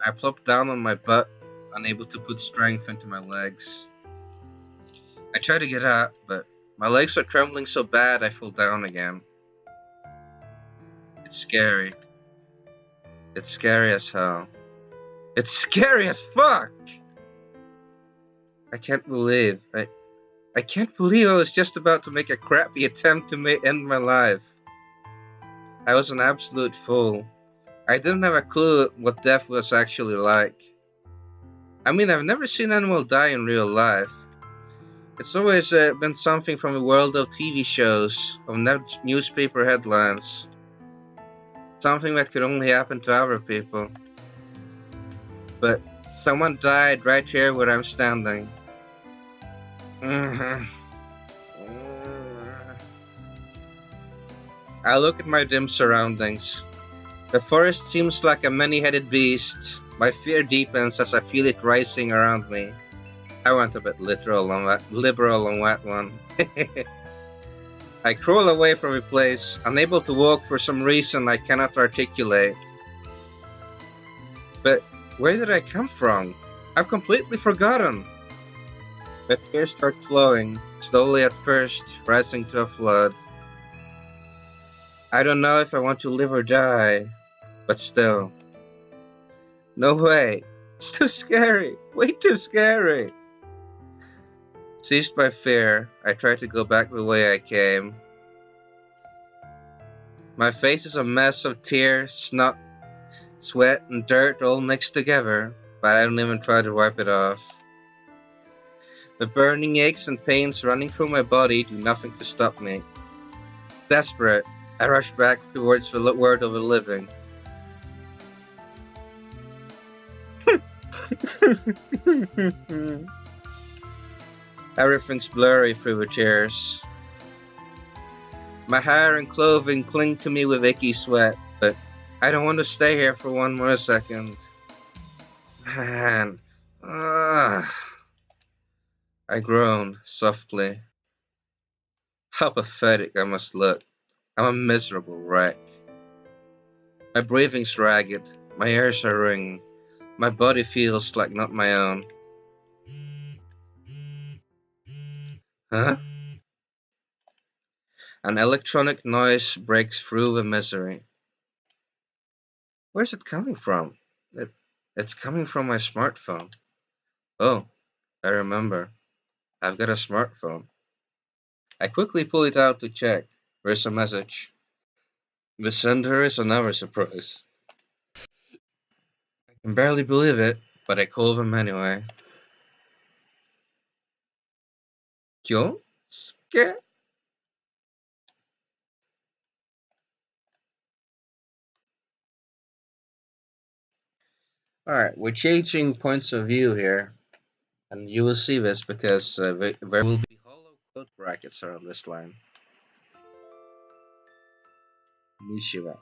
A: I plopped down on my butt, unable to put strength into my legs. I tried to get up, but my legs were trembling so bad I fell down again. It's scary. It's scary as hell. It's scary as fuck! I can't believe I was just about to make a crappy attempt to end my life. I was an absolute fool. I didn't have a clue what death was actually like. I mean, I've never seen anyone die in real life. It's always been something from the world of TV shows, of newspaper headlines. Something that could only happen to other people. But someone died right here where I'm standing. I look at my dim surroundings. The forest seems like a many-headed beast. My fear deepens as I feel it rising around me. I went a bit liberal on that one. I crawl away from the place, unable to walk for some reason I cannot articulate. But where did I come from? I've completely forgotten. My tears start flowing, slowly at first, rising to a flood. I don't know if I want to live or die, but still. No way. It's too scary. Way too scary. Seized by fear, I try to go back the way I came. My face is a mess of tears, snot, sweat, and dirt all mixed together, but I don't even try to wipe it off. The burning aches and pains running through my body do nothing to stop me. Desperate, I rush back towards the world of the living. Everything's blurry through the tears. My hair and clothing cling to me with icky sweat, but I don't want to stay here for one more second. Man. I groan softly. How pathetic I must look. I'm a miserable wreck. My breathing's ragged, my ears are ringing, my body feels like not my own. Huh? An electronic noise breaks through the misery. Where's it coming from? It's coming from my smartphone. Oh, I remember. I've got a smartphone. I quickly pull it out to check. There's a message. The sender is another surprise. I can barely believe it, but I call them anyway. Kyou Koko? Alright, we're changing points of view here. And you will see this because there will be hollow quote brackets around this line. Nishiwa.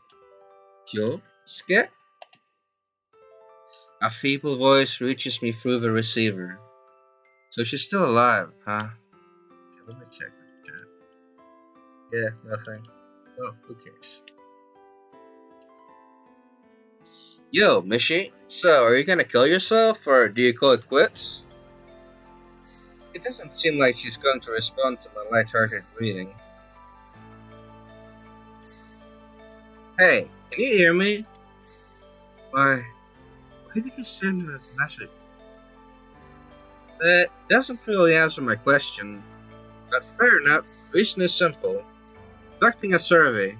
A: Kyou Koko? A feeble voice reaches me through the receiver. So she's still alive, huh? Okay, let me check the chat. Yeah, nothing. Oh, who cares? Yo, Mishi, so are you gonna kill yourself, or do you call it quits? It doesn't seem like she's going to respond to my light-hearted greeting. Hey, can you hear me? Why did you send me this message? That doesn't really answer my question, but fair enough. Reason is simple. Conducting a survey.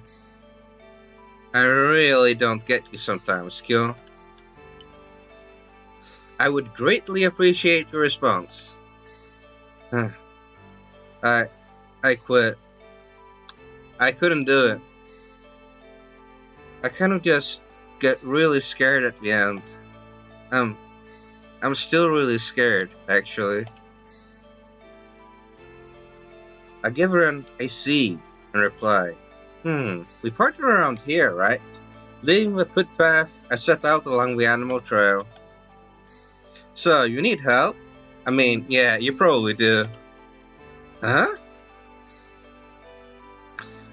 A: I really don't get you sometimes, Kyou. I would greatly appreciate your response. I quit. I couldn't do it. I kind of just get really scared at the end. I'm still really scared, actually. I give her an I see and reply. We parted around here, right? Leaving the footpath, I set out along the animal trail. So, you need help? I mean, yeah, you probably do. Huh?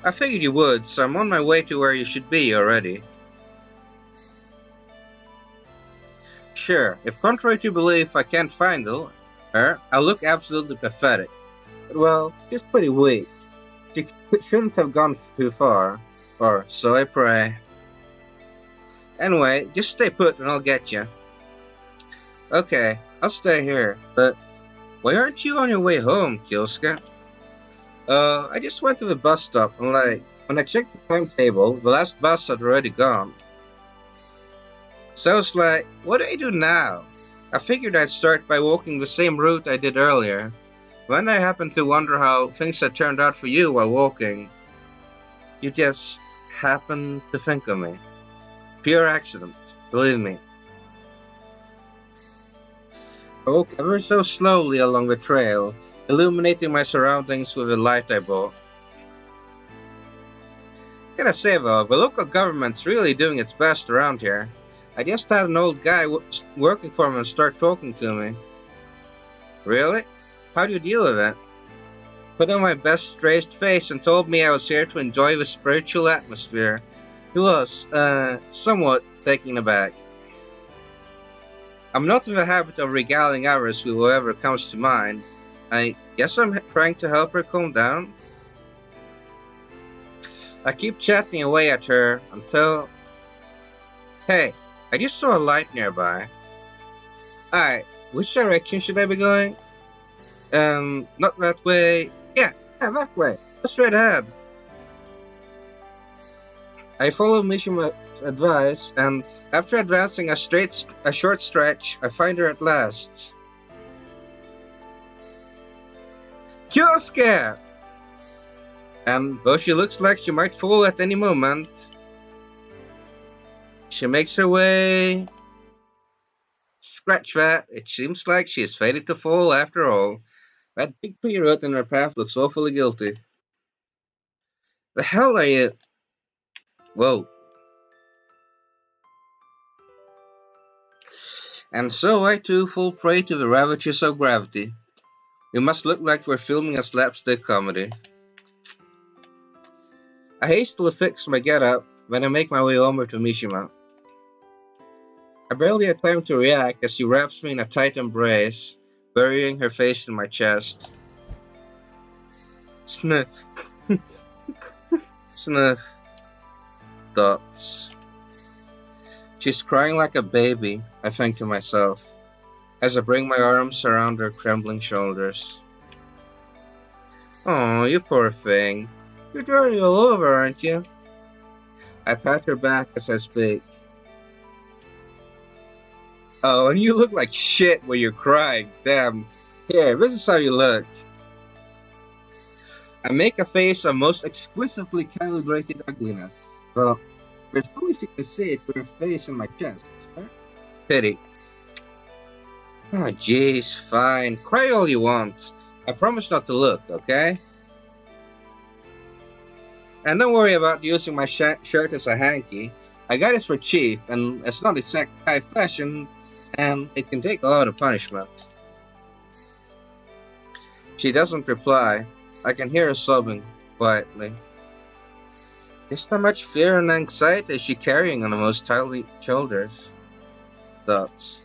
A: I figured you would, so I'm on my way to where you should be already. Sure, if contrary to belief I can't find her, I'll look absolutely pathetic. But well, she's pretty weak. She shouldn't have gone too far. Or so I pray. Anyway, just stay put and I'll get you. Okay, I'll stay here, but why aren't you on your way home, Kyosuke? I just went to the bus stop and when I checked the timetable, the last bus had already gone. So it's like, what do I do now? I figured I'd start by walking the same route I did earlier. When I happened to wonder how things had turned out for you while walking, you just happened to think of me. Pure accident, believe me. I walked ever so slowly along the trail, illuminating my surroundings with the light I bought. Gotta say though, the local government's really doing its best around here. I just had an old guy working for me start talking to me. Really? How do you deal with it? Put on my best straight face and told me I was here to enjoy the spiritual atmosphere. He was, somewhat taken aback. I'm not in the habit of regaling others with whoever comes to mind. I guess I'm trying to help her calm down. I keep chatting away at her until... Hey, I just saw a light nearby. Alright, which direction should I be going? Not that way. Yeah, that way. Just straight ahead. I follow Mishima's advice, and after advancing a short stretch, I find her at last. Kyosuke! And though she looks like she might fall at any moment, she makes her way. Scratch that, it seems like she is fated to fall after all. That big tree root in her path looks awfully guilty. The hell are you? Whoa. And so I too fall prey to the ravages of gravity. We must look like we're filming a slapstick comedy. I hastily fix my get-up when I make my way over to Mishima. I barely have time to react as she wraps me in a tight embrace, burying her face in my chest. Sniff. Sniff. Dots. She's crying like a baby, I think to myself, as I bring my arms around her trembling shoulders. Oh, you poor thing. You're dirty all over, aren't you? I pat her back as I speak. Oh, and you look like shit when you're crying. Damn. Here, this is how you look. I make a face of most exquisitely calibrated ugliness. Well, there's no way you can see it with her face in my chest. Huh? Pity. Oh, jeez, fine. Cry all you want. I promise not to look, okay? And don't worry about using my shirt as a hanky. I got this for cheap, and it's not exact high fashion, and it can take a lot of punishment. She doesn't reply. I can hear her sobbing quietly. Just how much fear and anxiety is she carrying on the most tiny shoulders? Thoughts.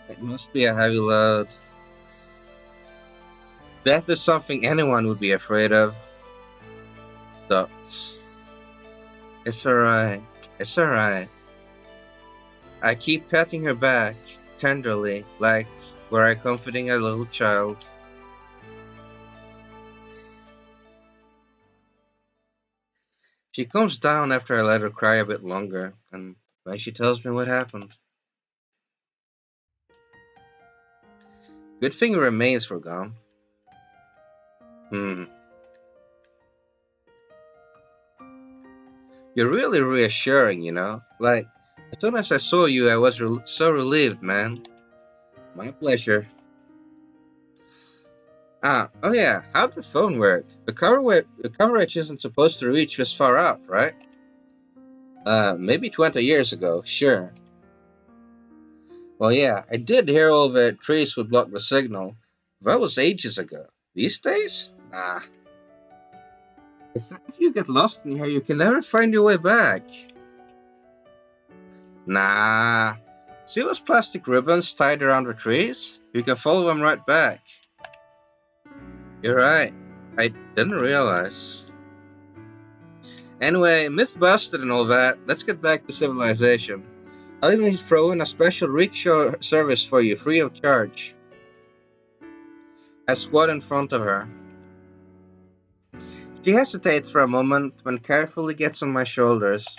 A: It must be a heavy load. Death is something anyone would be afraid of. Thoughts. It's alright. It's alright. I keep patting her back, tenderly, like were I comforting a little child. She calms down after I let her cry a bit longer, and then she tells me what happened. Good thing her remains were gone. You're really reassuring, you know? Like, as soon as I saw you, I was so relieved, man. My pleasure. Oh yeah, how'd the phone work? The coverage isn't supposed to reach this far up, right? Maybe 20 years ago, sure. Well, yeah, I did hear all the trees would block the signal. That was ages ago. These days? Nah. If you get lost in here, you can never find your way back. Nah. See those plastic ribbons tied around the trees? You can follow them right back. You're right. I didn't realize. Anyway, myth busted and all that. Let's get back to civilization. I'll even throw in a special rickshaw service for you, free of charge. I squat in front of her. She hesitates for a moment, then carefully gets on my shoulders.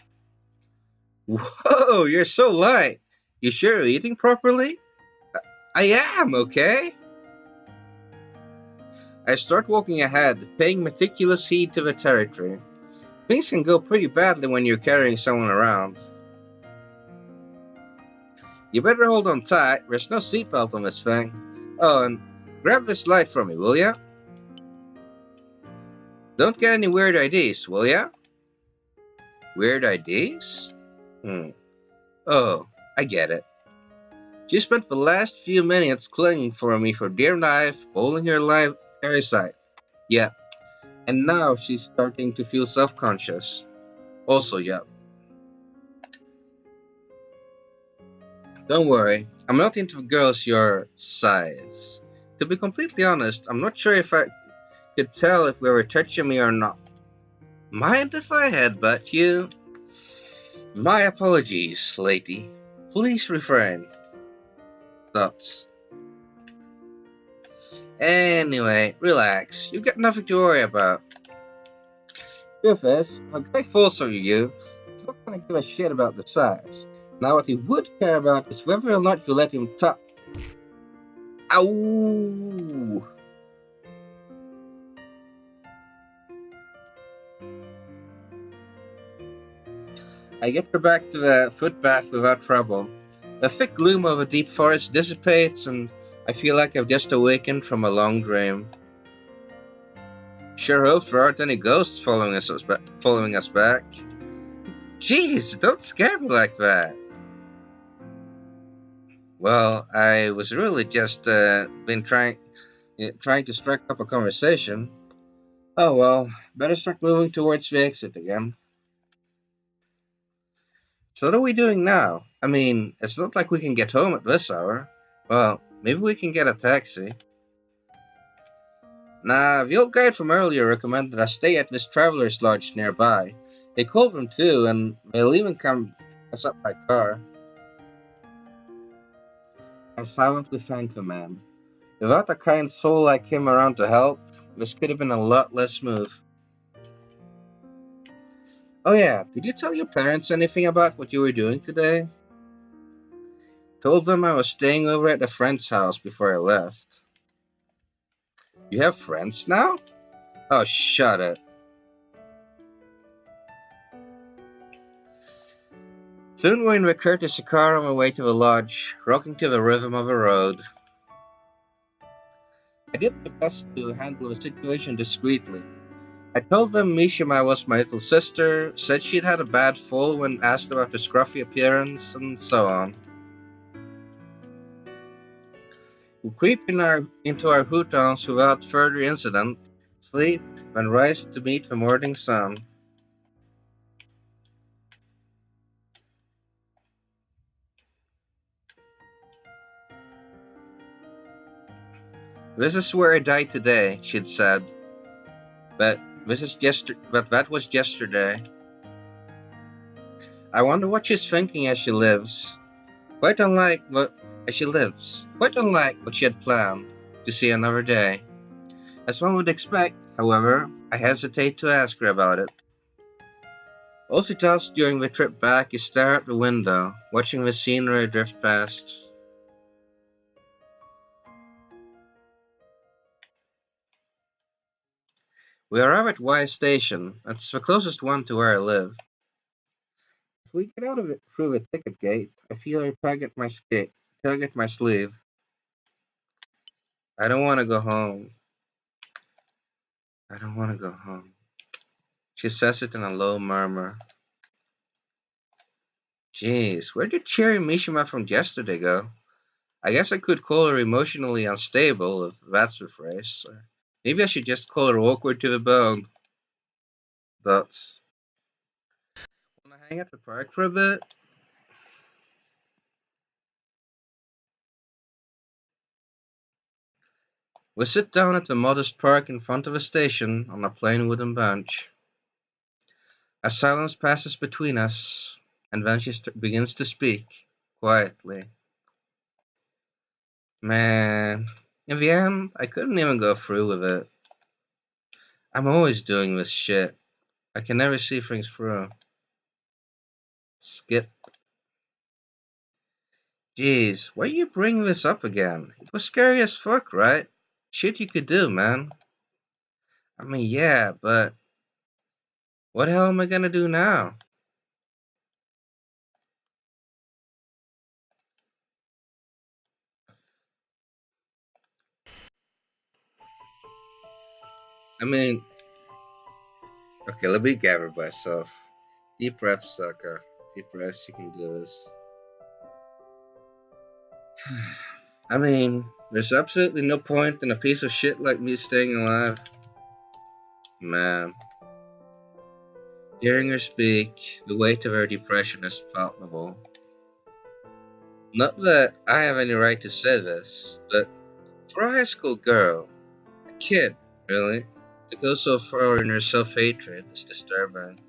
A: Whoa, you're so light. You sure you're eating properly? I am, okay? I start walking ahead, paying meticulous heed to the territory. Things can go pretty badly when you're carrying someone around. You better hold on tight, there's no seatbelt on this thing. Oh, and grab this light for me, will ya? Don't get any weird IDs, will ya? Weird IDs? Oh, I get it. She spent the last few minutes clinging for me for dear life, holding her life eyesight. Yeah, and now she's starting to feel self-conscious. Also, yeah. Don't worry, I'm not into girls your size. To be completely honest, I'm not sure if I could tell if they were touching me or not. Mind if I headbutt you? My apologies, lady. Please refrain. Thoughts. Anyway, relax. You've got nothing to worry about. Truth is, if a guy falls for you, he's not gonna give a shit about the size. Now what he would care about is whether or not you let him touch. Ow! I get her back to the footpath without trouble. The thick gloom of a deep forest dissipates, and I feel like I've just awakened from a long dream. Sure hope there aren't any ghosts following us back. Jeez, don't scare me like that. Well, I was really just been trying to strike up a conversation. Oh well, better start moving towards the exit again. So what are we doing now? I mean, it's not like we can get home at this hour. Well, maybe we can get a taxi. Nah, the old guide from earlier recommended I stay at this traveler's lodge nearby. They called them too, and they'll even come us up by car. I silently thank the man. Without a kind soul like him around to help, this could have been a lot less smooth. Oh yeah, did you tell your parents anything about what you were doing today? Told them I was staying over at a friend's house before I left. You have friends now? Oh, shut it. Soon we're in the courtesy car on our way to the lodge, rocking to the rhythm of the road. I did my best to handle the situation discreetly. I told them Mishima was my little sister, said she'd had a bad fall when asked about her scruffy appearance, and so on. We creep into our futons without further incident, sleep, and rise to meet the morning sun. This is where I died today, she'd said. But that was yesterday. I wonder what she's thinking as she lives. Quite unlike what she had planned to see another day. As one would expect, however, I hesitate to ask her about it. All she does during the trip back is stare out the window, watching the scenery drift past. We arrive at Y Station. It's the closest one to where I live. As we get out of it through the ticket gate, I feel her tug at my sleeve. I don't want to go home. I don't want to go home. She says it in a low murmur. Jeez, where did Cherry Mishima from yesterday go? I guess I could call her emotionally unstable, if that's the phrase. Or maybe I should just call her awkward to the bone. Thoughts. Wanna hang at the park for a bit? We sit down at a modest park in front of a station on a plain wooden bench. A silence passes between us, and then she begins to speak, quietly. Man, in the end, I couldn't even go through with it. I'm always doing this shit. I can never see things through. Skip. Jeez, why you bring this up again? It was scary as fuck, right? Shit you could do, man. I mean, yeah, but what the hell am I gonna do now? I mean, okay, let me gather myself. Deep breath, sucker. Deep breaths, you can do this. I mean, there's absolutely no point in a piece of shit like me staying alive. Man, hearing her speak, the weight of her depression is palpable. Not that I have any right to say this, but for a high school girl, a kid, really, to go so far in her self-hatred is disturbing.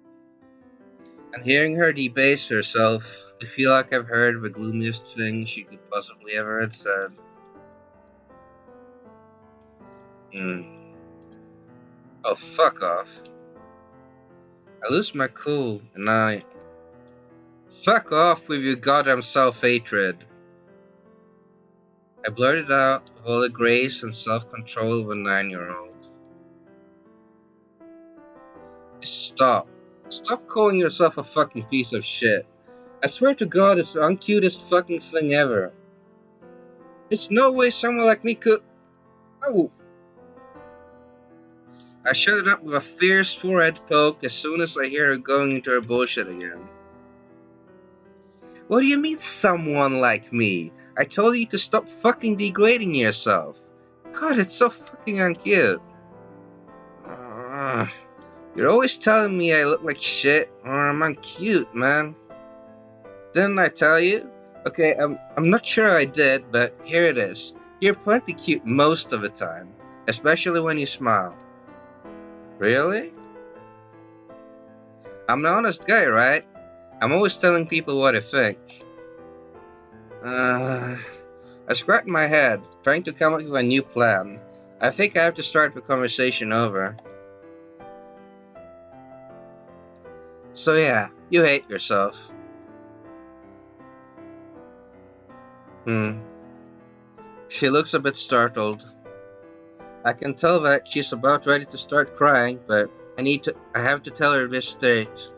A: And hearing her debase herself, I feel like I've heard the gloomiest thing she could possibly ever have said. Hmm. Oh, fuck off. I lose my cool, and I... Fuck off with your goddamn self-hatred. I blurted out with all the grace and self-control of a 9-year-old. Stop. Stop calling yourself a fucking piece of shit. I swear to God, it's the uncutest fucking thing ever. There's no way someone like me could... Oh! I shut it up with a fierce forehead poke as soon as I hear her going into her bullshit again. What do you mean, someone like me? I told you to stop fucking degrading yourself. God, it's so fucking uncute. You're always telling me I look like shit or I'm uncute, man. Didn't I tell you? Okay, I'm not sure I did, but here it is. You're plenty cute most of the time, especially when you smile. Really? I'm an honest guy, right? I'm always telling people what I think. I scratched my head, trying to come up with a new plan. I think I have to start the conversation over. So yeah, you hate yourself. She looks a bit startled. I can tell that she's about ready to start crying, but I have to tell her this straight.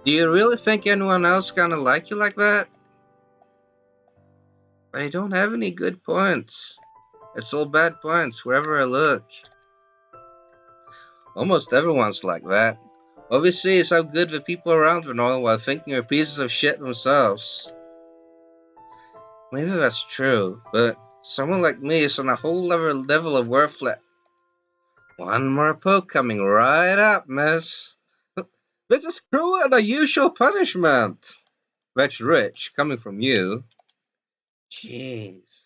A: Do you really think anyone else gonna like you like that? But I don't have any good points. It's all bad points wherever I look. Almost everyone's like that. Obviously, it's how good the people around are all while thinking they're pieces of shit themselves. Maybe that's true, but someone like me is on a whole other level of worthless. One more poke coming right up, miss. This is cruel and unusual punishment. That's rich, coming from you. Jeez.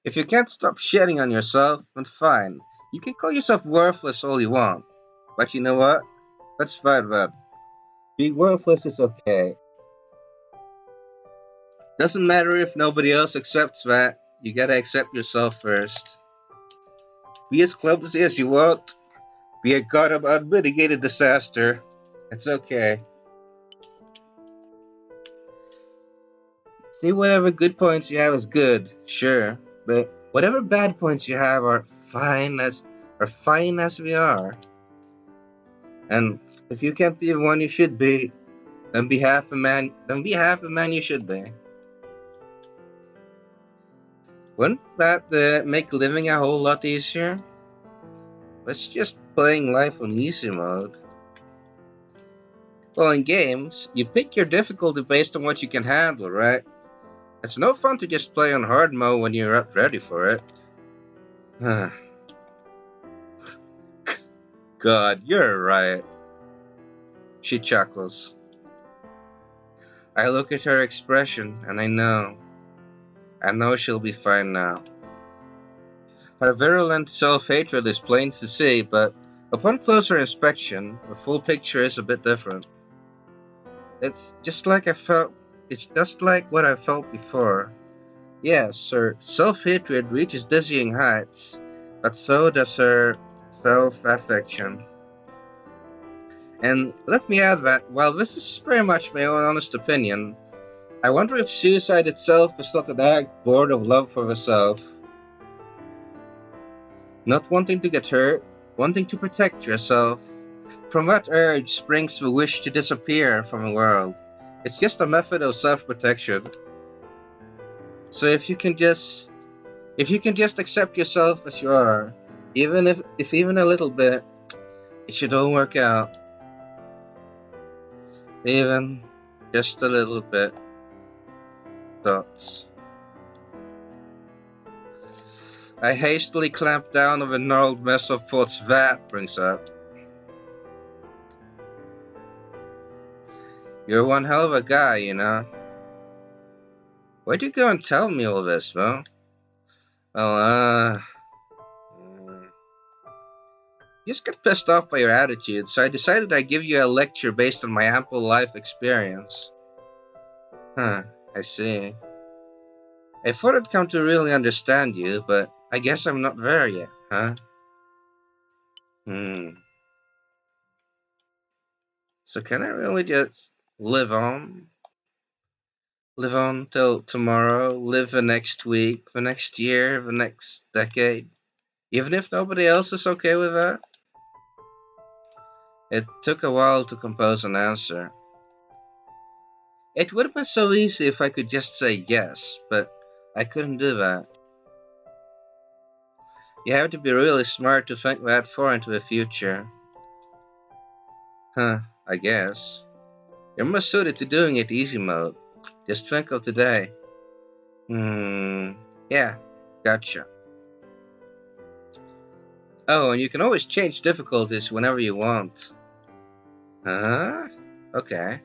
A: If you can't stop shitting on yourself, then fine. You can call yourself worthless all you want. But you know what? That's fine, man. Being worthless is okay. Doesn't matter if nobody else accepts that. You gotta accept yourself first. Be as clumsy as you want. Be a goddamn unmitigated disaster. It's okay. See whatever good points you have is good, sure. But whatever bad points you have are fine as we are. And if you can't be the one you should be, then be half a man you should be. Wouldn't that make living a whole lot easier? It's just playing life on easy mode. Well, in games, you pick your difficulty based on what you can handle, right? It's no fun to just play on hard mode when you're not ready for it. God, you're right. She chuckles. I look at her expression and I know she'll be fine now. Her virulent self-hatred is plain to see, but upon closer inspection, the full picture is a bit different. It's just like I felt. It's just like what I felt before. Yes, her self-hatred reaches dizzying heights, but so does her self-affection. And let me add that, while this is very much my own honest opinion, I wonder if suicide itself is not an act born of love for the self. Not wanting to get hurt, wanting to protect yourself. From that urge springs the wish to disappear from the world. It's just a method of self-protection. So if you can just accept yourself as you are, even if even a little bit, it should all work out. Even just a little bit. Thoughts. I hastily clamp down on the gnarled mess of thoughts that brings up. You're one hell of a guy, you know. Why'd you go and tell me all this, Mo? Well, just got pissed off by your attitude, so I decided I'd give you a lecture based on my ample life experience. Huh, I see. I thought I'd come to really understand you, but I guess I'm not there yet, huh? Hmm. So can I really just live on? Live on till tomorrow, live the next week, the next year, the next decade, even if nobody else is okay with that? It took a while to compose an answer. It would have been so easy if I could just say yes, but I couldn't do that. You have to be really smart to think that far into the future. Huh, I guess. You're more suited to doing it easy mode. Just think of today. Yeah, gotcha. Oh, and you can always change difficulties whenever you want. Huh? Okay.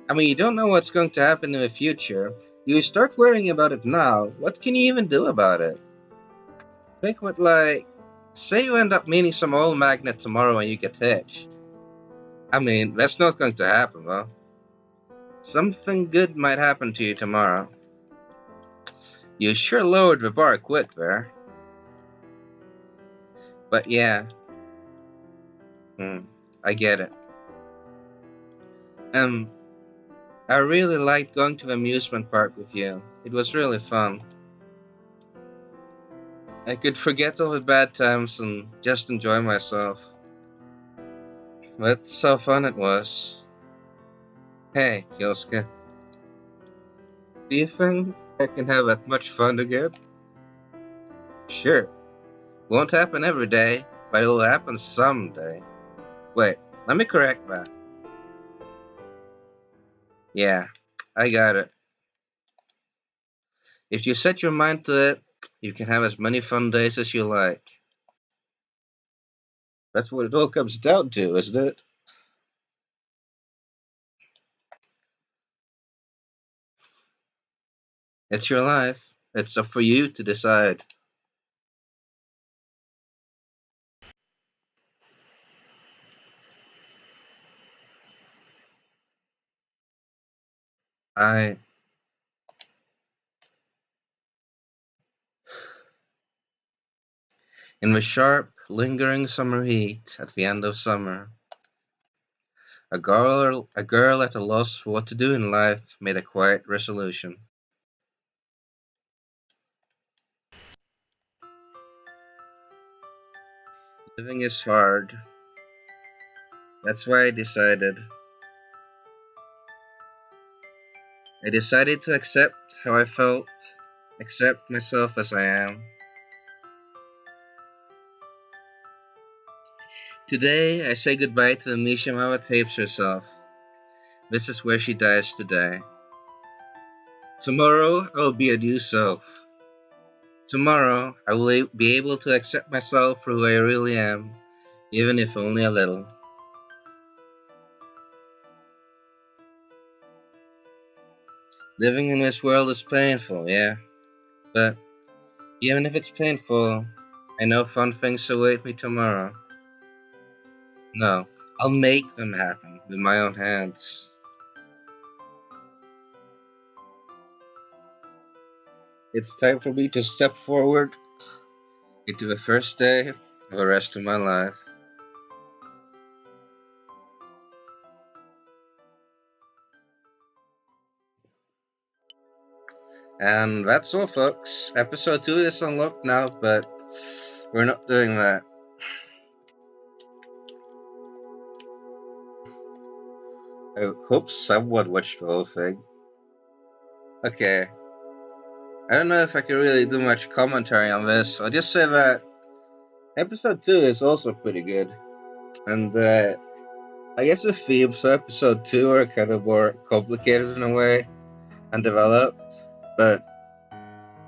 A: I mean, you don't know what's going to happen in the future. You start worrying about it now. What can you even do about it? Think what, like, say you end up meeting some oil magnet tomorrow and you get hitched. I mean, that's not going to happen, though. Something good might happen to you tomorrow. You sure lowered the bar quick there. But yeah, I get it. Um, I really liked going to the amusement park with you. It was really fun. I could forget all the bad times and just enjoy myself. That's how fun it was. Hey, Kyosuke, do you think I can have that much fun again? Sure. Won't happen every day, but it'll happen someday. Wait, let me correct that. Yeah, I got it. If you set your mind to it, you can have as many fun days as you like. That's what it all comes down to, isn't it? It's your life. It's up for you to decide. I, in the sharp, lingering summer heat at the end of summer, a girl at a loss for what to do in life made a quiet resolution. Living is hard. That's why I decided to accept how I felt, accept myself as I am. Today, I say goodbye to the Mishima tapes herself. This is where she dies today. Tomorrow, I will be a new self. Tomorrow, I will be able to accept myself for who I really am, even if only a little. Living in this world is painful, yeah, but Even if it's painful, I know fun things await me tomorrow. No, I'll make them happen with my own hands. It's time for me to step forward into the first day of the rest of my life. And that's all, folks. Episode 2 is unlocked now, but we're not doing that. I hope someone watched the whole thing. Okay, I don't know if I can really do much commentary on this. I'll just say that episode 2 is also pretty good. And I guess the themes of episode 2 are kind of more complicated in a way and developed. But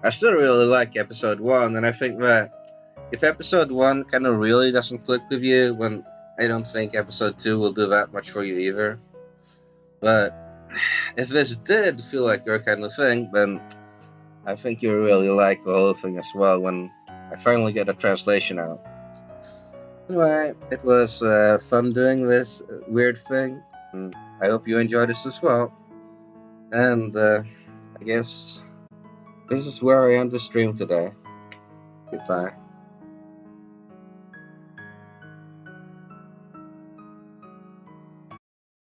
A: I still really like episode 1, and I think that if episode 1 kind of really doesn't click with you, then I don't think episode 2 will do that much for you either. But if this did feel like your kind of thing, then I think you'll really like the whole thing as well when I finally get a translation out. Anyway, it was fun doing this weird thing, and I hope you enjoyed this as well. And I guess this is where I end the stream today. Goodbye.